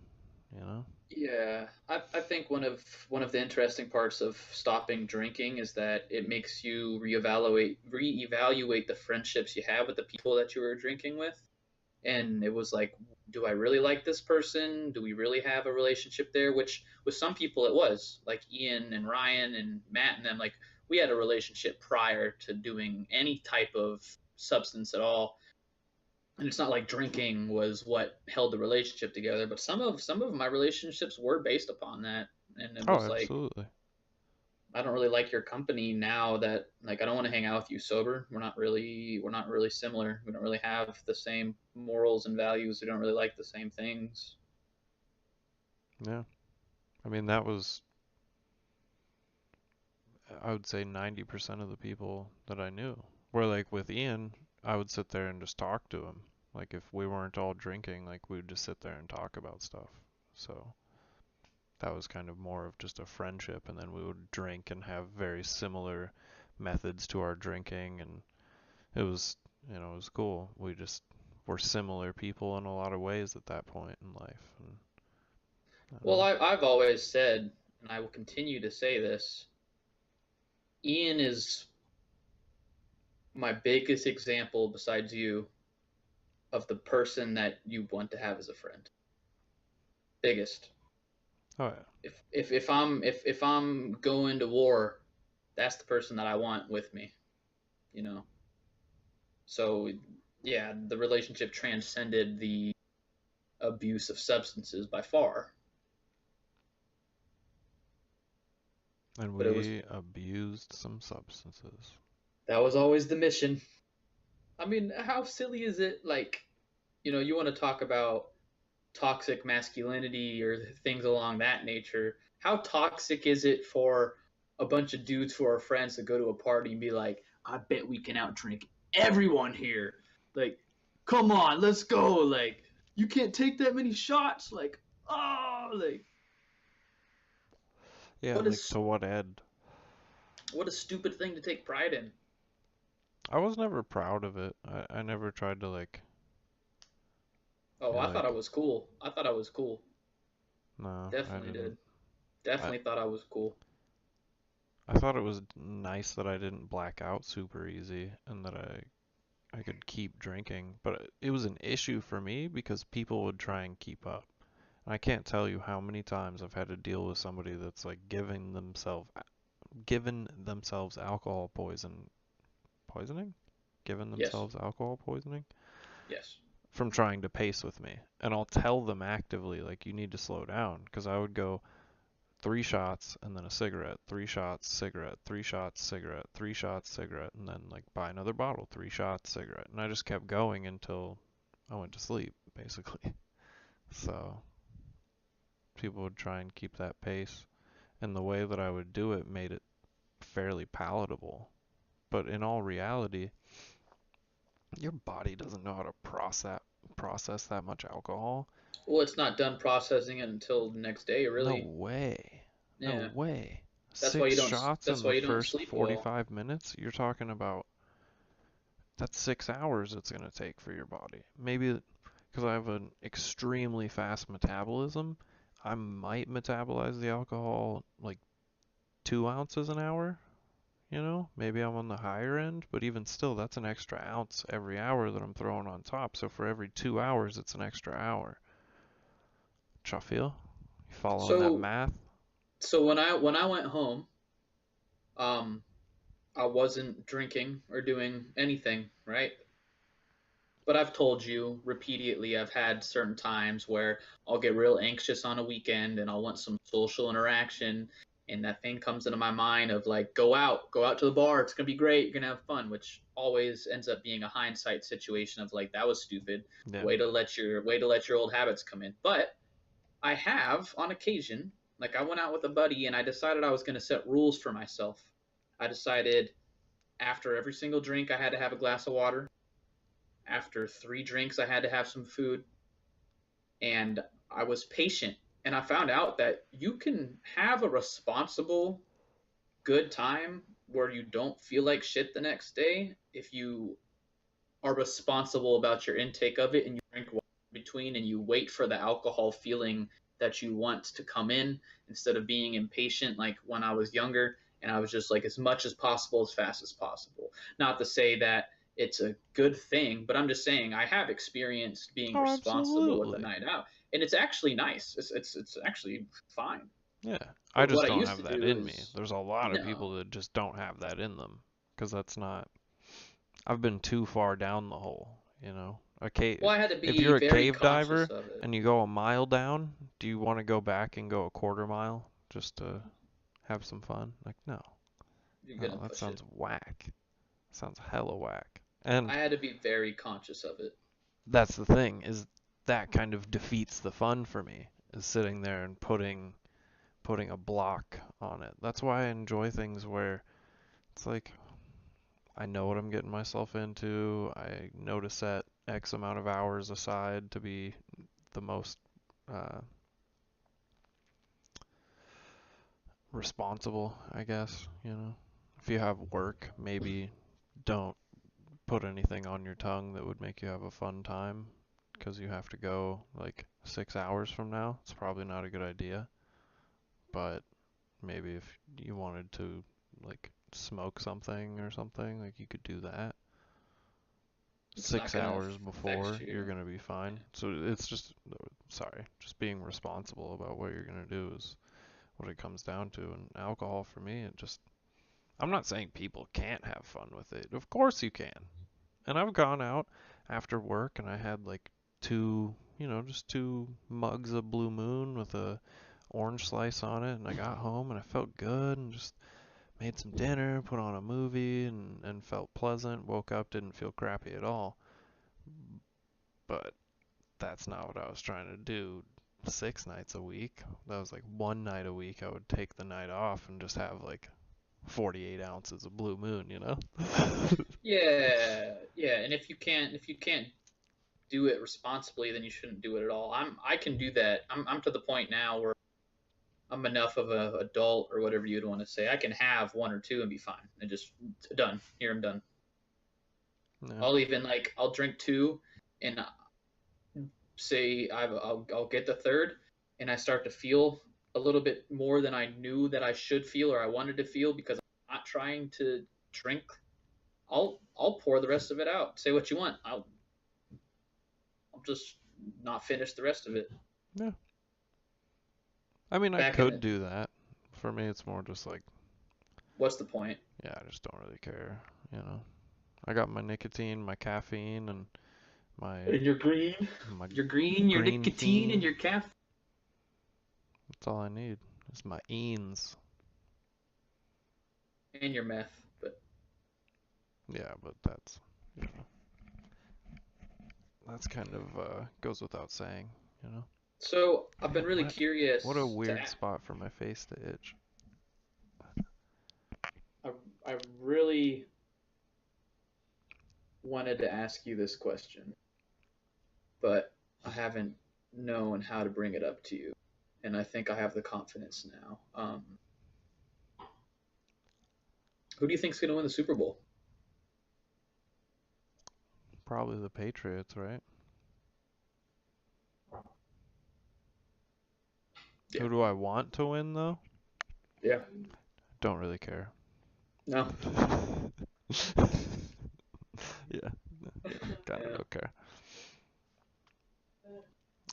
you know? yeah, I think one of the interesting parts of stopping drinking is that it makes you reevaluate the friendships you have with the people that you were drinking with. And it was like, do I really like this person? Do we really have a relationship there? Which with some people it was, like Ian and Ryan and Matt and them, like we had a relationship prior to doing any type of substance at all. And it's not like drinking was what held the relationship together, but some of my relationships were based upon that. And it Oh, was like, absolutely. I don't really like your company now that like I don't want to hang out with you sober. We're not really similar. We don't really have the same morals and values. We don't really like the same things. Yeah. I mean, that was, I would say 90% of the people that I knew. Where, like, with Ian, I would sit there and just talk to him. Like, if we weren't all drinking, like, we would just sit there and talk about stuff. So that was kind of more of just a friendship, and then we would drink and have very similar methods to our drinking, and it was cool. We just were similar people in a lot of ways at that point in life, and I don't Well, know. I've always said, and I will continue to say this, Ian is my biggest example besides you of the person that you want to have as a friend. Biggest. Oh yeah, If I'm going to war, that's the person that I want with me, you know. So yeah, the relationship transcended the abuse of substances by far, and but it was we abused some substances. that was always the mission. I mean, how silly is it? Like, you want to talk about toxic masculinity or things along that nature. How toxic is it for a bunch of dudes who are friends to go to a party and be like, I bet we can outdrink everyone here. Like, come on, let's go. Like, you can't take that many shots. Like, oh, like, Yeah, what like is to what end? what a stupid thing to take pride in. I was never proud of it. I never tried to like Oh, be I thought I like, was cool. I thought I was cool. no, I Definitely didn't. did. I Definitely thought I was cool. I thought it was nice that I didn't black out super easy and that I could keep drinking, but it was an issue for me because people would try and keep up. I can't tell you how many times I've had to deal with somebody that's like given themselves alcohol poisoning, given Yes. themselves alcohol poisoning Yes. from trying to pace with me. And I'll tell them actively like you need to slow down because I would go 3 shots and then a cigarette, 3 shots, cigarette, 3 shots, cigarette, 3 shots, cigarette, and then like buy another bottle, 3 shots, cigarette. And I just kept going until I went to sleep, basically. So people would try and keep that pace. And the way that I would do it made it fairly palatable. But in all reality, your body doesn't know how to process that much alcohol. Well, it's not done processing it until the next day, No really. way. No Yeah. way. That's why you Six don't. shots That's in why the you don't first sleep well. 45 minutes? You're talking about that's 6 hours it's going to take for your body. Maybe because I have an extremely fast metabolism, I might metabolize the alcohol like 2 ounces an hour. Maybe I'm on the higher end, but even still, that's an extra ounce every hour that I'm throwing on top. So for every 2 hours, it's an extra hour. Y'all feel? You following that So, math? so when I went home, um, I wasn't drinking or doing anything, right? But I've told you repeatedly, I've had certain times where I'll get real anxious on a weekend and I'll want some social interaction. And that thing comes into my mind of like, go out to the bar. It's going to be great. You're going to have fun, which always ends up being a hindsight situation of like, that was stupid. Yeah. Way to let your old habits come in. But I have on occasion, like I went out with a buddy and I decided I was going to set rules for myself. I decided after every single drink, I had to have a glass of water. After 3 drinks, I had to have some food, and I was patient. And I found out that you can have a responsible, good time where you don't feel like shit the next day if you are responsible about your intake of it and you drink water in between and you wait for the alcohol feeling that you want to come in instead of being impatient like when I was younger and I was just like as much as possible as fast as possible. Not to say that it's a good thing, but I'm just saying I have experienced being Oh, responsible with a absolutely. night out and it's actually nice. It's actually fine. Yeah. I But just what I don't used have to that do in me. is There's a lot of no. people that just don't have that in them. Because that's not. I've been too far down the hole, you know? Well, I had to If be you're a very cave conscious diver of it. and you go a mile down, do you want to go back and go a quarter mile just to have some fun? Like, no. You're No, gonna that push it. sounds whack. Sounds hella whack. And I had to be very conscious of it. that's the thing, is that kind of defeats the fun for me, is sitting there and putting a block on it. That's why I enjoy things where it's like I know what I'm getting myself into. I know to set X amount of hours aside to be the most uh, responsible, I guess, you know. If you have work, maybe don't put anything on your tongue that would make you have a fun time because you have to go like 6 hours from now. It's probably not a good idea, but maybe if you wanted to like smoke something or something, like you could do that. It's not Six gonna hours affect before, you. you're gonna be fine. So it's just, sorry, just being responsible about what you're gonna do is what it comes down to. And alcohol for me, it just, I'm not saying people can't have fun with it. Of course you can. And I've gone out after work and I had like just 2 mugs of Blue Moon with a orange slice on it, and I got home and I felt good and just made some dinner, put on a movie, and felt pleasant. Woke up, didn't feel crappy at all. But that's not what I was trying to do 6 nights a week. That was like one night a week. I would take the night off and just have like 48 ounces of Blue Moon, you know? Yeah, yeah. And if you can't do it responsibly, then you shouldn't do it at all. I can do that. I'm to the point now where I'm enough of a adult or whatever you'd want to say. I can have one or two and be fine and just done. Here I'm done. Yeah. I'll even like I'll drink two and say I'll get the third and I start to feel a little bit more than I knew that I should feel or I wanted to feel because I'm not trying to drink. I'll pour the rest of it out. Say what you want. I'll just not finish the rest of it. Yeah. I mean, I Back in could the do that. For me, it's more just like, what's the point? yeah, I just don't really care, you know? I got my nicotine, my caffeine, and my And my your green, your green nicotine, and fiend. your caffeine That's all I need. It's my eens. and your meth. But Yeah, but that's, you know, that's kind of goes without saying, you know. so I've been Man, really what a curious to. weird spot for my face to itch. I, I really wanted to ask you this question, but I haven't known how to bring it up to you, and I think I have the confidence now. Who do you think's going to win the Super Bowl? Probably the Patriots, right? Yeah, Who do I want to win though? yeah, Don't really care. no, Yeah, yeah, kind of yeah. don't care.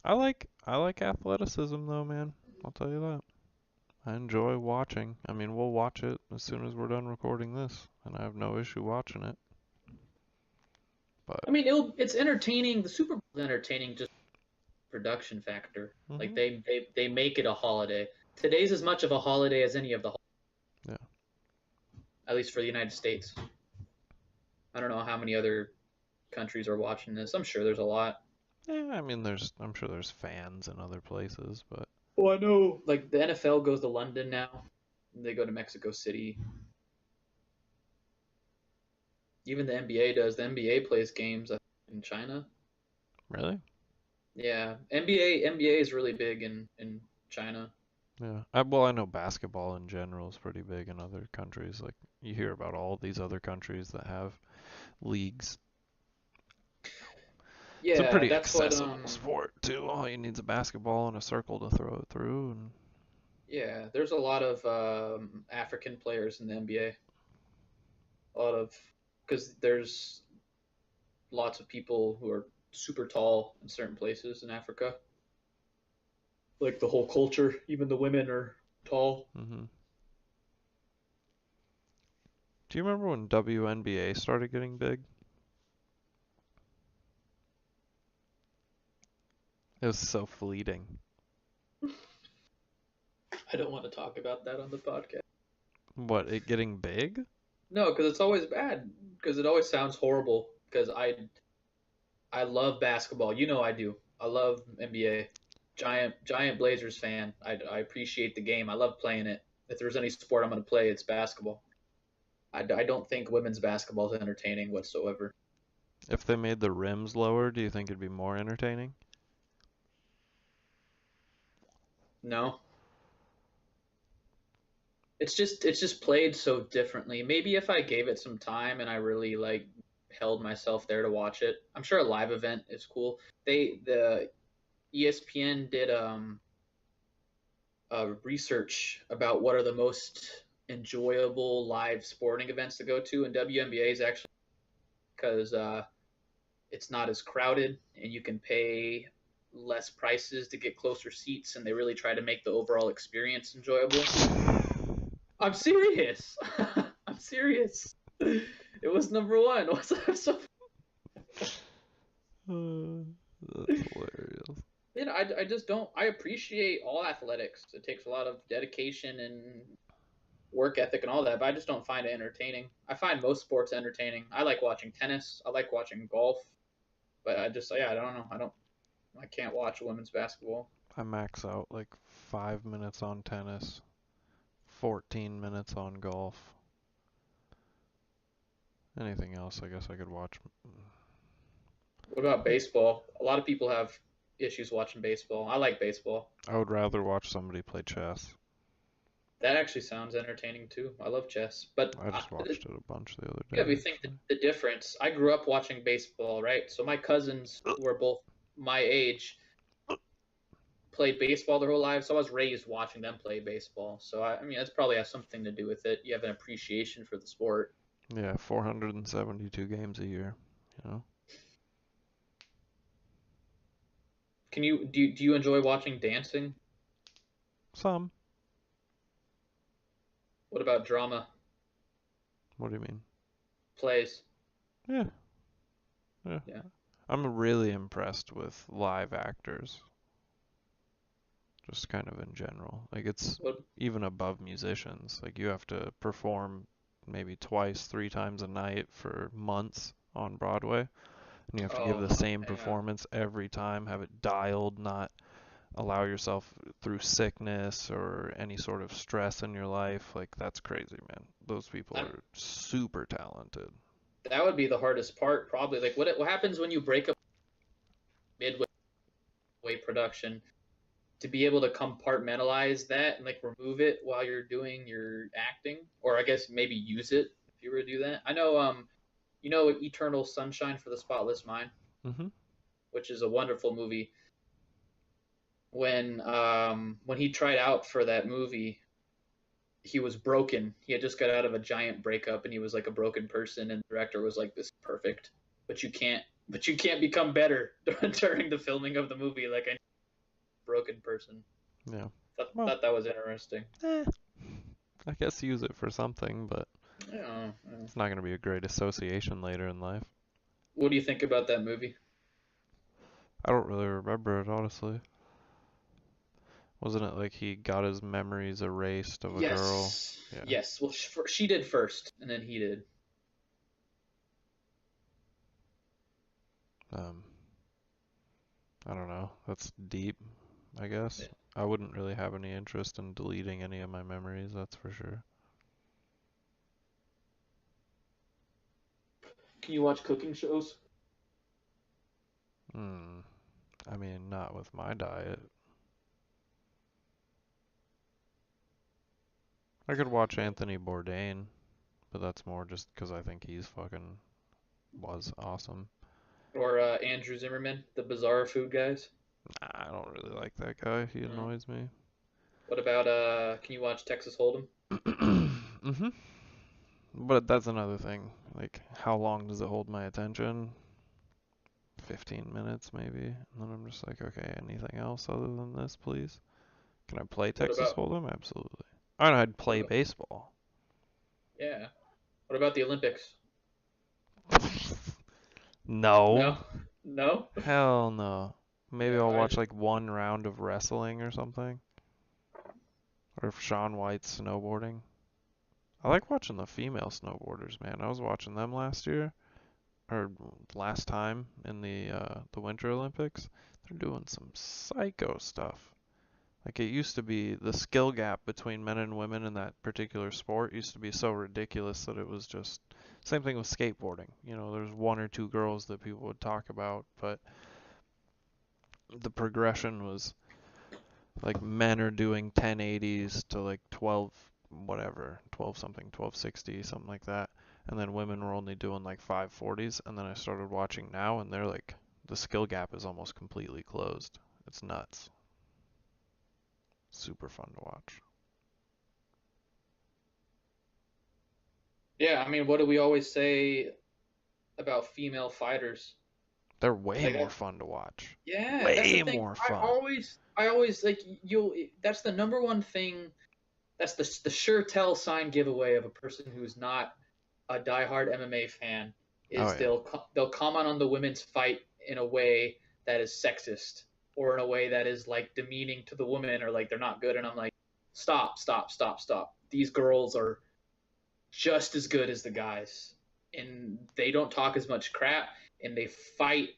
I like athleticism though, man. I'll tell you that. I enjoy watching. I mean, we'll watch it as soon as we're done recording this, and I have no issue watching it. But I mean, it's entertaining. The Super Bowl is entertaining, just production factor. Like hmm they make it a holiday. Today's as much of a holiday as any of the, yeah, at least for the United States. I don't know how many other countries are watching this. I'm sure there's a lot. yeah. I mean, I'm sure there's fans in other places, but Well, I know like the NFL goes to London now. They go to Mexico City. Even the NBA does. The NBA plays games in China. really, Yeah, NBA is really big in China. yeah. Well, I know basketball in general is pretty big in other countries. Like you hear about all these other countries that have leagues. It's a Yeah, pretty that's what accessible sport too. All you need is a basketball and a circle to throw it through, and yeah, there's a lot of African players in the NBA. A lot of because there's lots of people who are super tall in certain places in Africa. Like the whole culture, even the women are tall. hmm Do you remember when WNBA started getting big? It was so fleeting. I don't want to talk about that on the podcast. What, it getting big? No, because it's always bad. Because it always sounds horrible. Because I love basketball. You know I do. I love NBA. Giant Blazers fan. I appreciate the game. I love playing it. If there's any sport I'm going to play, it's basketball. I don't think women's basketball is entertaining whatsoever. If they made the rims lower, do you think it'd be more entertaining? No, it's just played so differently. Maybe if I gave it some time and I really like held myself there to watch it, I'm sure a live event is cool. The ESPN did research about what are the most enjoyable live sporting events to go to, and WNBA is actually because it's not as crowded and you can pay less prices to get closer seats, and they really try to make the overall experience enjoyable. I'm serious. I'm serious. It was number one. So, That's hilarious. I just don't. I appreciate all athletics. It takes a lot of dedication and work ethic and all that, but I just don't find it entertaining. I find most sports entertaining. I like watching tennis. I like watching golf, but yeah, I don't know. I can't watch women's basketball. I max out like 5 minutes on tennis, 14 minutes on golf. Anything else, I guess I could watch. What about baseball? A lot of people have issues watching baseball. I like baseball. I would rather watch somebody play chess. That actually sounds entertaining too. I love chess, but I just watched it a bunch the other yeah, day, we think actually. the difference. I grew up watching baseball, right? So my cousins who are both my age played baseball their whole lives, so I was raised watching them play baseball. So I mean, that's probably has something to do with it. You have an appreciation for the sport. Yeah, 472 games a year, you know? Do you enjoy watching dancing? Some. What about drama What do you mean? plays? Yeah, yeah. Yeah. I'm really impressed with live actors, just kind of in general. Like it's What? even above musicians. Like you have to perform maybe twice, 3 times a night for months on Broadway, and you have to give Oh the same yeah. performance every time, have it dialed, not allow yourself through sickness or any sort of stress in your life. Like that's crazy, man. Those people I, are super talented. that would be the hardest part, probably. Like what happens when you break up midway production to be able to compartmentalize that and like remove it while you're doing your acting, or I guess maybe use it if you were to do that. I know, you know, Eternal Sunshine for the Spotless Mind, Mhm. which is a wonderful movie. When he tried out for that movie, he was broken. He had just got out of a giant breakup, and he was like a broken person. And the director was like, "This is perfect, but you can't become better during the filming of the movie. Like a broken person." Yeah. Well, Thought that was interesting. eh, I guess use it for something, but Yeah. it's not going to be a great association later in life. What do you think about that movie? I don't really remember it, honestly. Wasn't it like he got his memories erased of a girl? Yes. Yeah. Yes. Well, she did first, and then he did. Um, I don't know. That's deep, I guess. Yeah. I wouldn't really have any interest in deleting any of my memories, that's for sure. Can you watch cooking shows? Hmm. I mean, not with my diet. I could watch Anthony Bourdain, but that's more just because I think he's fucking was awesome. Or Andrew Zimmerman, the bizarre food guys? Nah, I don't really like that guy. He No. annoys me. What about can you watch Texas Hold'em? Mhm. But that's another thing. Like, how long does it hold my attention? 15 minutes maybe. And then I'm just like, okay, anything else other than this, please? Can I play What Texas about Hold'em? Absolutely. I'd what play about baseball. yeah? What about the Olympics? No. No, no. Hell no. Maybe Yeah, I'll watch like one round of wrestling or something. Or Shaun White's snowboarding. I like watching the female snowboarders, man. I was watching them last year, or last time in the Winter Olympics. They're doing some psycho stuff. Like it used to be the skill gap between men and women in that particular sport used to be so ridiculous that it was just same thing with skateboarding. You know, there's one or two girls that people would talk about, but the progression was like men are doing 1080s to like 12 whatever, 12 something, 1260, something like that. And then women were only doing like 540s, and then I started watching now and they're like the skill gap is almost completely closed. It's nuts. Super fun to watch. Yeah, I mean, what do we always say about female fighters? They're way Like, more fun to watch. yeah, that's the Way thing. more fun. I always like you'll. That's the number one thing. That's the sure tell sign giveaway of a person who's not a diehard MMA fan Oh is yeah. they'll comment on the women's fight in a way that is sexist or in a way that is like demeaning to the women or like they're not good. And I'm like, stop, stop, stop, stop. These girls are just as good as the guys, and they don't talk as much crap, and they fight.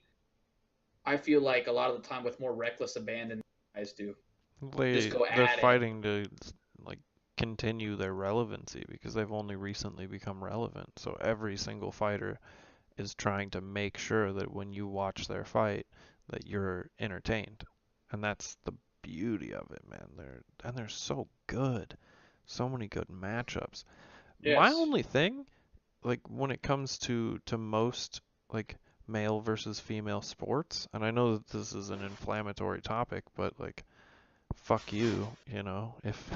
I feel like a lot of the time with more reckless abandon than guys do. Just go They're at it. fighting to like continue their relevancy because they've only recently become relevant. So every single fighter is trying to make sure that when you watch their fight that you're entertained. And that's the beauty of it, man. They're so good. So many good matchups. My Yes, only thing, like when it comes to most like male versus female sports, and I know that this is an inflammatory topic, but like fuck you, you know, if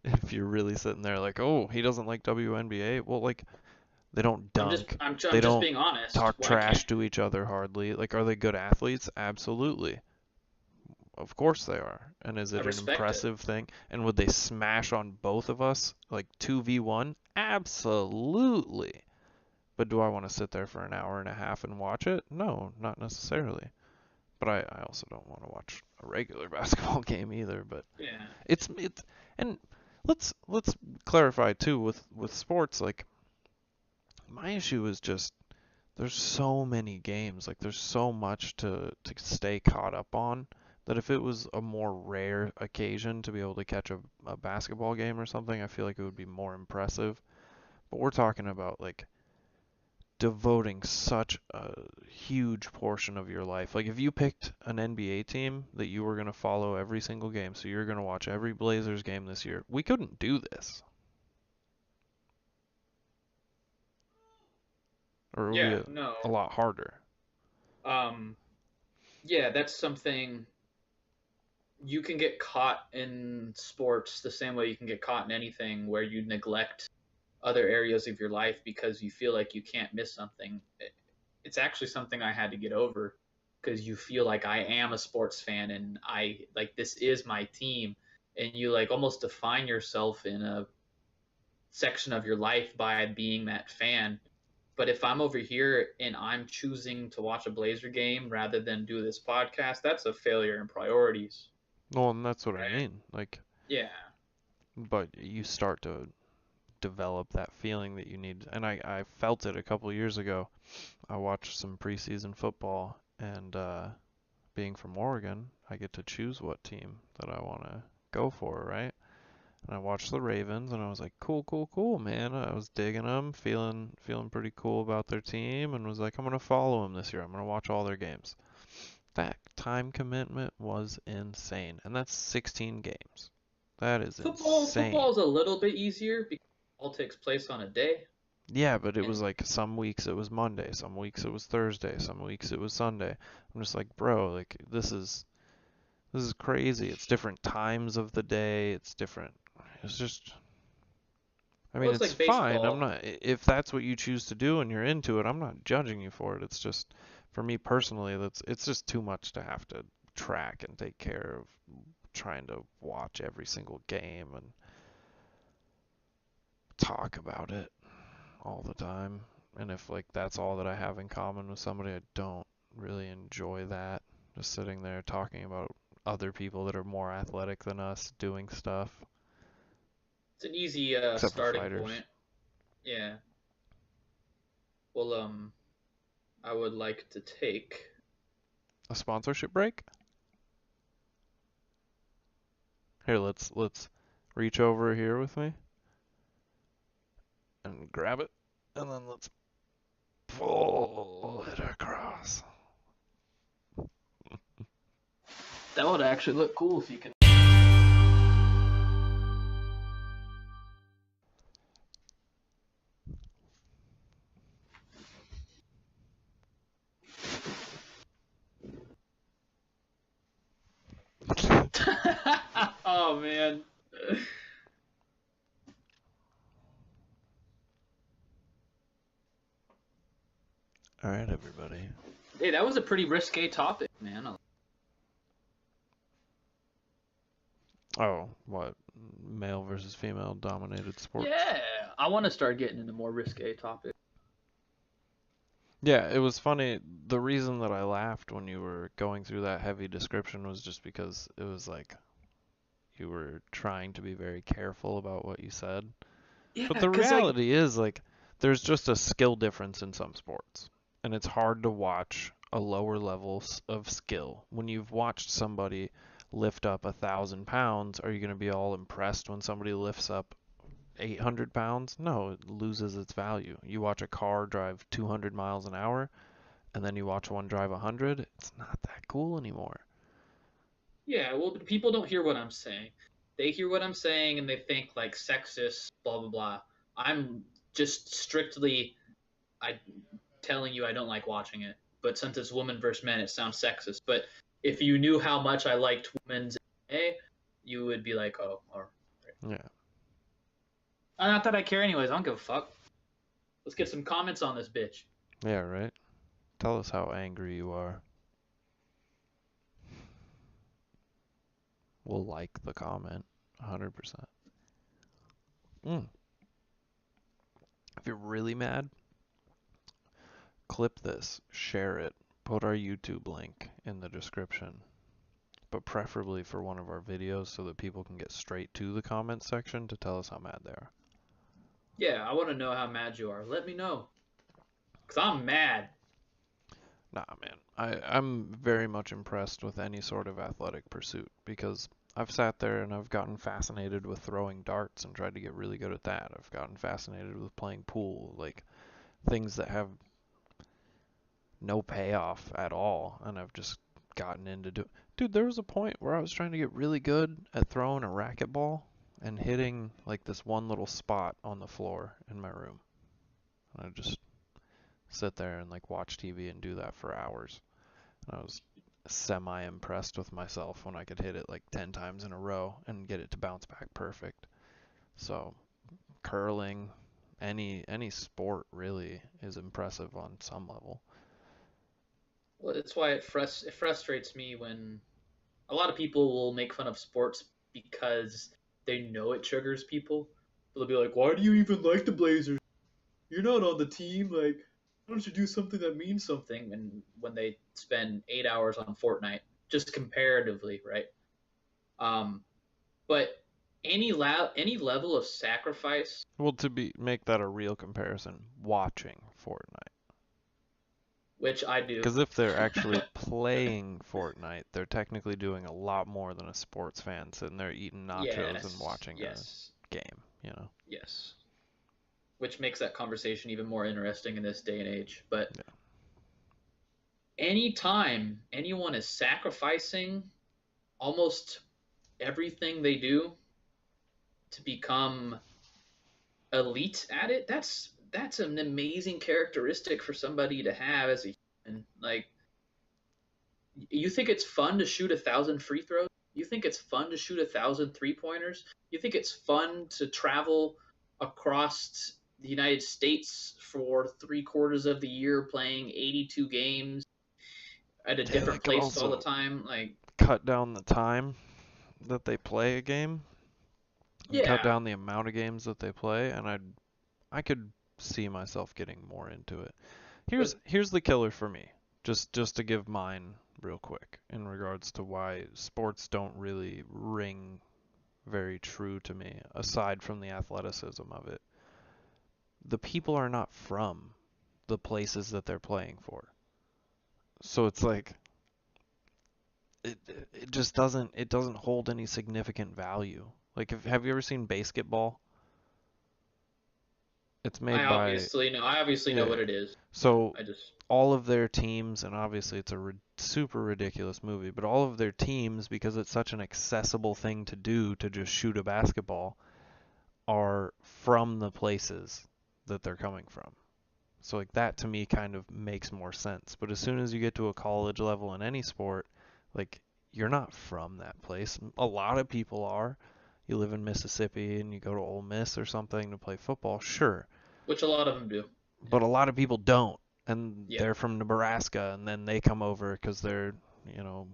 if you're really sitting there like, "Oh, he doesn't like WNBA." Well, like they don't dunk. I'm They just don't being honest. talk Why can't trash to each other hardly. Like, are they good athletes? Absolutely. Of course they are. And is I it an respect it? impressive thing? And would they smash on both of us like 2v1? Absolutely. But do I want to sit there for an hour and a half and watch it? No, not necessarily. But I also don't want to watch a regular basketball game either. But Yeah. it's and let's clarify too with sports. Like my issue is just there's so many games, like there's so much to stay caught up on that if it was a more rare occasion to be able to catch a basketball game or something, I feel like it would be more impressive. But we're talking about like devoting such a huge portion of your life. Like if you picked an NBA team that you were going to follow every single game, so you're going to watch every Blazers game this year, we couldn't do this. Or it would be Yeah. No. a lot harder. Um. Yeah, that's something you can get caught in sports the same way you can get caught in anything where you neglect other areas of your life because you feel like you can't miss something. It's actually something I had to get over because you feel like I am a sports fan and I like this is my team and you like almost define yourself in a section of your life by being that fan. But if I'm over here and I'm choosing to watch a Blazer game rather than do this podcast, that's a failure in priorities. Well, and that's what I Right? mean. Like, Yeah. but you start to develop that feeling that you need. And I felt it a couple years ago. I watched some preseason football, and being from Oregon, I get to choose what team that I want to go for, right? And I watched the Ravens, and I was like, cool, cool, cool, man. I was digging them, feeling pretty cool about their team, and was like, I'm gonna follow them this year. I'm gonna watch all their games. That time commitment was insane, and that's 16 games. That is Football insane. is a little bit easier because it all takes place on a day. Yeah, but it was And like some weeks it was Monday, some weeks it was Thursday, some weeks it was Sunday. I'm just like, bro, like this is crazy. It's different times of the day. It's different. It's just, I well, mean, it's it's like fine. I'm baseball. not, if that's what you choose to do and you're into it, I'm not judging you for it. It's just, for me personally, it's just too much to have to track and take care of trying to watch every single game and talk about it all the time. And if like that's all that I have in common with somebody, I don't really enjoy that. Just sitting there talking about other people that are more athletic than us doing stuff, It's an easy except for starting fighters. point. Yeah. Well, I would like to take. A sponsorship break? Here, let's reach over here with me and grab it, and then let's pull it across. That would actually look cool if you can. Oh man. All right, everybody. Hey, that was a pretty risque topic, man. Oh, what? Male versus female dominated sports. Yeah, I want to start getting into more risque topics. Yeah, it was funny. The reason that I laughed when you were going through that heavy description was just because it was like you were trying to be very careful about what you said. But Yeah, the cause like, reality is, like, there's just a skill difference in some sports. And it's hard to watch a lower level of skill. When you've watched somebody lift up 1,000 pounds, are you going to be all impressed when somebody lifts up 800 pounds? No, it loses its value. You watch a car drive 200 miles an hour, and then you watch one drive 100, it's not that cool anymore. yeah, well, people don't hear what I'm saying. They hear what I'm saying and they think like sexist, blah blah blah. I'm just strictly I telling you I don't like watching it. But since it's women versus men, it sounds sexist. But if you knew how much I liked women's MMA, you would be like, oh, all right. Yeah. Not that I care anyways. I don't give a fuck. Let's get some comments on this bitch. Yeah, right? Tell us how angry you are. We'll like the comment 100%. Mm. If you're really mad, clip this, share it, put our YouTube link in the description, but preferably for one of our videos so that people can get straight to the comment section to tell us how mad they are. Yeah, I want to know how mad you are. Let me know. Because I'm mad. Nah, man. I'm very much impressed with any sort of athletic pursuit because I've sat there and I've gotten fascinated with throwing darts and tried to get really good at that. I've gotten fascinated with playing pool, like things that have no payoff at all, and I've just gotten into Dude, there was a point where I was trying to get really good at throwing a racquetball and hitting like this one little spot on the floor in my room. And I just sit there and like watch TV and do that for hours. And I was semi impressed with myself when I could hit it like 10 times in a row and get it to bounce back perfect. So, curling, any sport really is impressive on some level. Well, that's why it frustrates me when a lot of people will make fun of sports because they know it triggers people. They'll be like, "Why do you even like the Blazers? You're not on the team. Like, why don't you do something that means something?" And when they spend 8 hours on Fortnite, just comparatively, right? Um, but any level of sacrifice, Well, make that a real comparison, watching Fortnite. which I do. Because if they're actually playing Fortnite, they're technically doing a lot more than a sports fan sitting there eating nachos and Yes, watching a yes, game, you know? yes. Which makes that conversation even more interesting in this day and age. But Yeah. anytime anyone is sacrificing almost everything they do to become elite at it, that's an amazing characteristic for somebody to have as a human. Like, you think it's fun to shoot 1,000 free throws? You think it's fun to shoot 1,000 3-pointers? You think it's fun to travel across the United States for 3/4 of the year playing 82 games at a Yeah, different that could place all the also time? Like, cut down the time that they play a game and cut yeah, down the amount of games that they play, and I could see myself getting more into it. Here's but here's the killer for me. Just to give mine real quick in regards to why sports don't really ring very true to me, aside from the athleticism of it. The people are not from the places that they're playing for. So it's like it just doesn't hold any significant value. Like have you ever seen basketball? It's made by I obviously know yeah. what it is. So I just all of their teams, and obviously it's a super ridiculous movie, but all of their teams, because it's such an accessible thing to do to just shoot a basketball, are from the places that they're coming from. So like that to me kind of makes more sense. But as soon as you get to a college level in any sport, like you're not from that place. A lot of people are. You live in Mississippi and you go to Ole Miss or something to play football, sure. which a lot of them do. Yeah. But a lot of people don't. And Yep. they're from Nebraska and then they come over because they're, you know,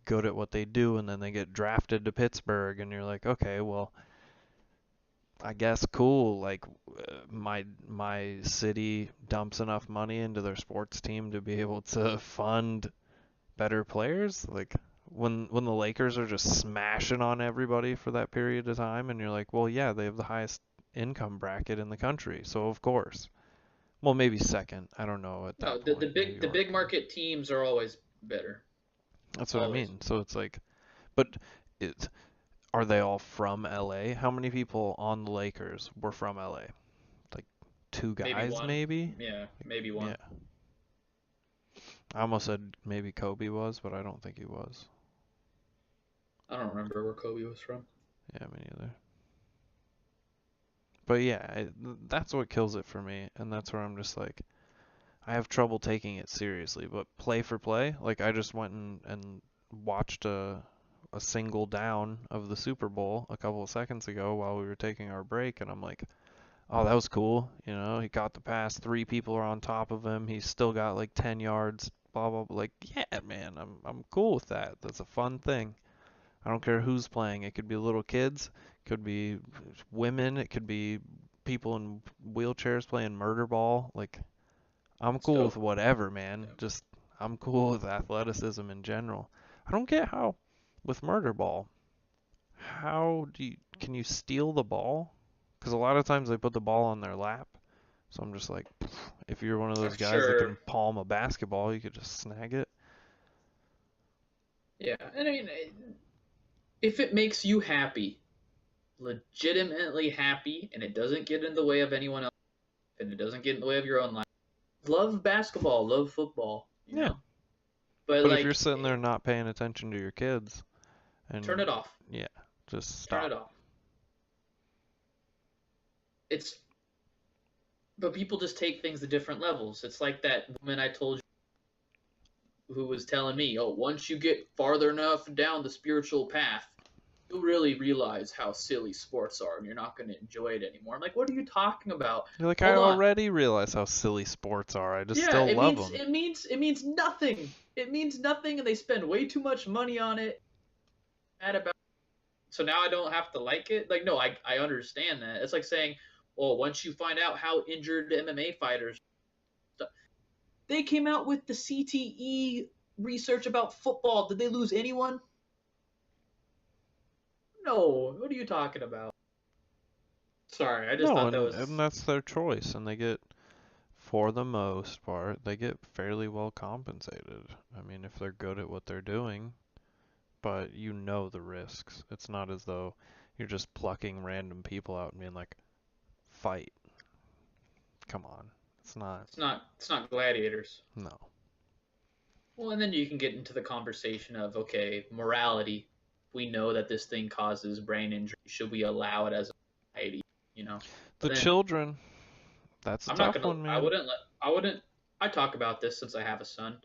good at what they do and then they get drafted to Pittsburgh and you're like, okay, well, I guess cool. Like my city dumps enough money into their sports team to be able to fund better players. Like when the Lakers are just smashing on everybody for that period of time, and you're like, well, yeah, they have the highest income bracket in the country, so of course. Well, maybe second. I don't know at No, that the point. New big the York. big market teams are always better. That's what I Always. mean. So it's like, but it are they all from LA? How many people on the Lakers were from LA? Like two Maybe guys, one. maybe? Yeah, maybe Yeah. one. I almost said maybe Kobe was, but I don't think he was. I don't remember where Kobe was from. Yeah, me neither. But yeah, that's what kills it for me, and that's where I'm just like, I have trouble taking it seriously. But play for play, like I just went and watched a single down of the Super Bowl a couple of seconds ago while we were taking our break, and I'm like, oh, that was cool. You know, he got the pass, three people are on top of him, he's still got like 10 yards, blah blah blah. Like, yeah, man, I'm cool with that. That's a fun thing. I don't care who's playing. It could be little kids, it could be women, it could be people in wheelchairs playing murder ball. Like, I'm It's cool with dope. whatever, man. Yeah. Just I'm cool with athleticism in general. I don't get how with murder ball, how can you steal the ball? Because a lot of times they put the ball on their lap. So I'm just like, if you're one of I'm those guys that sure. can palm a basketball, you could just snag it. Yeah, and I mean, if it makes you happy, legitimately happy, and it doesn't get in the way of anyone else, and it doesn't get in the way of your own life, love basketball, love football, you Yeah. know. But But if you're like, sitting there not paying attention to your kids, turn and it off. yeah, just Turn it stop. off. It's but people just take things to different levels. It's like that woman I told you who was telling me, "Oh, once you get farther enough down the spiritual path, you'll really realize how silly sports are, and you're not going to enjoy it anymore." I'm like, "What are you talking about? You're like, I Hold on. already realize how silly sports are. I just Yeah, still it love means them. it means it means nothing. It means nothing, and they spend way too much money on it. Mad about So now I don't have to like it. Like, no, I understand that. It's like saying, well, once you find out how injured MMA fighters, they came out with the CTE research about football. Did they lose anyone? No. What are you talking about? Sorry, I just No, thought that and was. that's their choice, and they get, for the most part, they get fairly well compensated. I mean, if they're good at what they're doing, but you know the risks. It's not as though you're just plucking random people out and being like, fight. Come on. It's not. It's not. It's not gladiators. No. Well, and then you can get into the conversation of, okay, morality. We know that this thing causes brain injury. Should we allow it as a society? You know. But The then children, that's a I'm not tough gonna. one, I man. wouldn't let. I wouldn't. I talk about this since I have a son,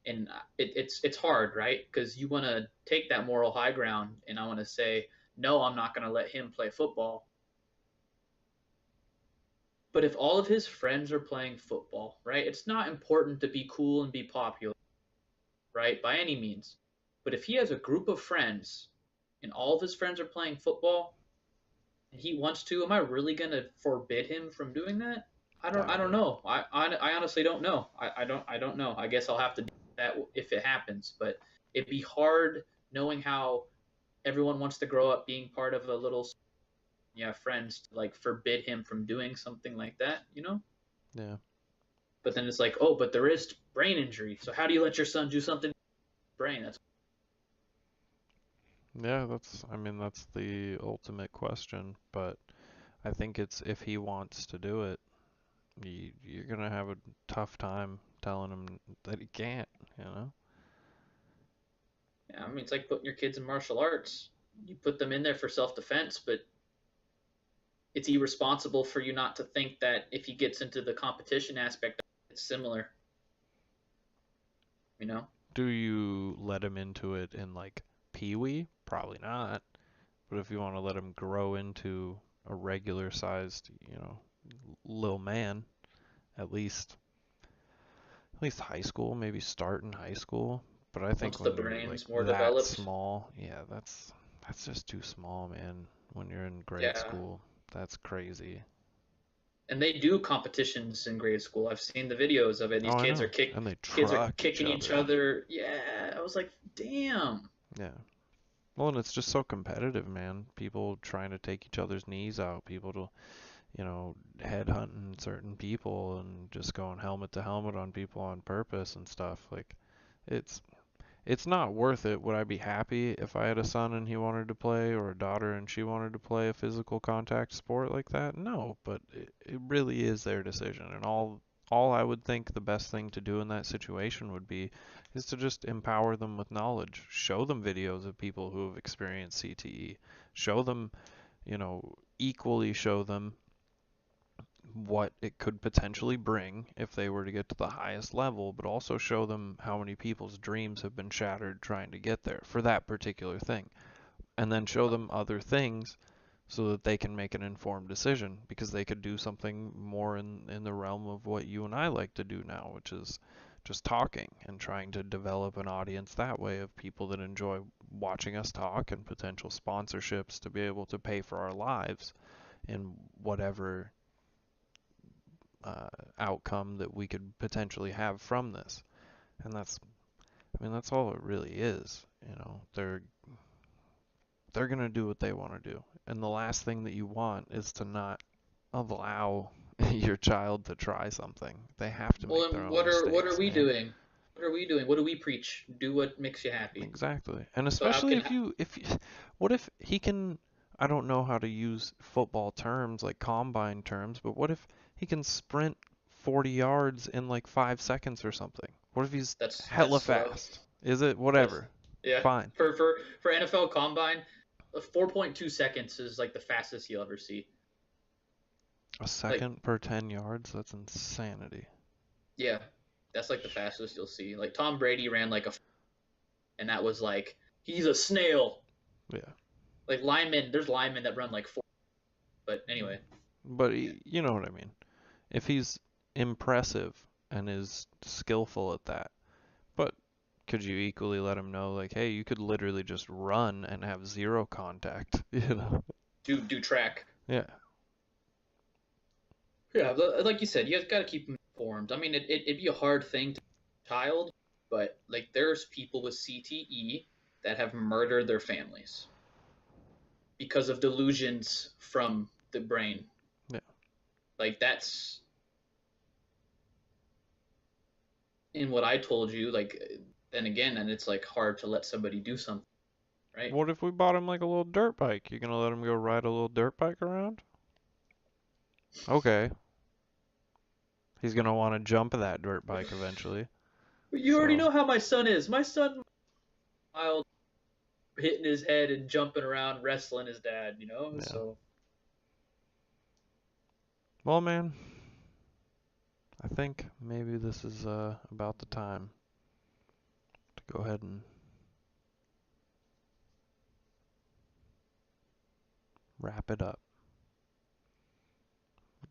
and it's hard, right? Because you want to take that moral high ground, and I want to say, no, I'm not gonna let him play football. But if all of his friends are playing football, right? It's not important to be cool and be popular, right? By any means. But if he has a group of friends and all of his friends are playing football and he wants to, am I really gonna forbid him from doing that? I Doubt don't it. know. I honestly don't know. I don't know. I guess I'll have to do that if it happens. But it'd be hard knowing how everyone wants to grow up being part of a little yeah friends to like forbid him from doing something like that, you know? Yeah. But then it's like, oh, but there is brain injury. So how do you let your son do something to his brain? That's Yeah, I mean, that's the ultimate question, but I think it's if he wants to do it, you're gonna have a tough time telling him that he can't, you know? yeah, I mean, it's like putting your kids in martial arts. You put them in there for self defense, but it's irresponsible for you not to think that if he gets into the competition aspect, it's similar. You know? Do you let him into it in like Pee-wee? Probably not. But if you want to let him grow into a regular sized, little man, at least at least high school, maybe start in high school. But I Once think the when you're like brain's more that developed. small, yeah, that's just too small, man. When you're in grade Yeah. school, that's crazy. And they do competitions in grade school. I've seen the videos of it. Oh, These I kids are know. And they kids are truck each kicking each other. other. Yeah. I was like, damn. Yeah. Well, and it's just so competitive, man. People trying to take each other's knees out, people to, headhunting certain people and just going helmet to helmet on people on purpose and stuff. Like, it's it's not worth it. Would I be happy if I had a son and he wanted to play, or a daughter and she wanted to play a physical contact sport like that? No, but it really is their decision. And all I would think the best thing to do in that situation would be is to just empower them with knowledge. Show them videos of people who have experienced CTE. Show them, equally show them what it could potentially bring if they were to get to the highest level, but also show them how many people's dreams have been shattered trying to get there for that particular thing. And then show them other things so that they can make an informed decision, because they could do something more in the realm of what you and I like to do now, which is just talking and trying to develop an audience that way of people that enjoy watching us talk, and potential sponsorships to be able to pay for our lives in whatever uh, outcome that we could potentially have from this. And I mean, that's all it really is. They're gonna do what they want to do, and the last thing that you want is to not allow your child to try something. They have to make Well, their then own what are mistakes, we man. doing? What are we doing? What do we preach? Do what makes you happy. Exactly. And So how especially can if what if he can, I don't know how to use football terms like combine terms, but what if he can sprint 40 yards in like 5 seconds or something? What if he's that's hella slow. fast? Is it That's whatever? yeah. Fine. For NFL Combine, 4.2 seconds is like the fastest you'll ever see. A Like second per 10 yards? That's insanity. yeah, that's like the fastest you'll see. Like Tom Brady ran like a and that was like he's a snail. Yeah. Like linemen, there's linemen that run like 4. But anyway, But yeah. you know what I mean. If he's impressive and is skillful at that, but could you equally let him know, like, hey, you could literally just run and have zero contact, you know? Do track. Yeah. Yeah, like you said, you got to keep them informed. I mean, it'd be a hard thing to child, but like there's people with CTE that have murdered their families because of delusions from the brain. Yeah. Like that's in what I told you. Like then again, and it's like hard to let somebody do something, right? What if we bought him like a little dirt bike? You gonna let him go ride a little dirt bike around? Okay. He's gonna want to jump that dirt bike eventually. But you already So, know how my son is. My son, wild, hitting his head and jumping around, wrestling his dad. yeah. So Well, man, I think maybe this is about the time to go ahead and wrap it up.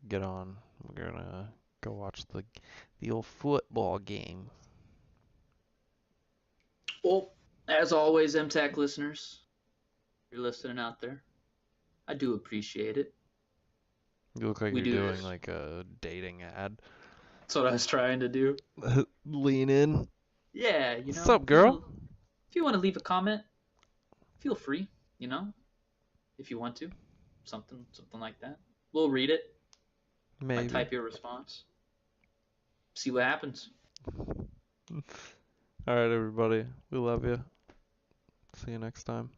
Get on. We're gonna go watch the old football game. well, as always, MTAC listeners, you're listening out there. I do appreciate it. You look like We you're do doing this. like a dating ad. That's what I was trying to do. Lean in. Yeah, What's up, girl? if you want to leave a comment, feel free. You know, if you want to, something like that. We'll read it. Might Maybe. type your response. See what happens. All right, everybody. We love you. See you next time.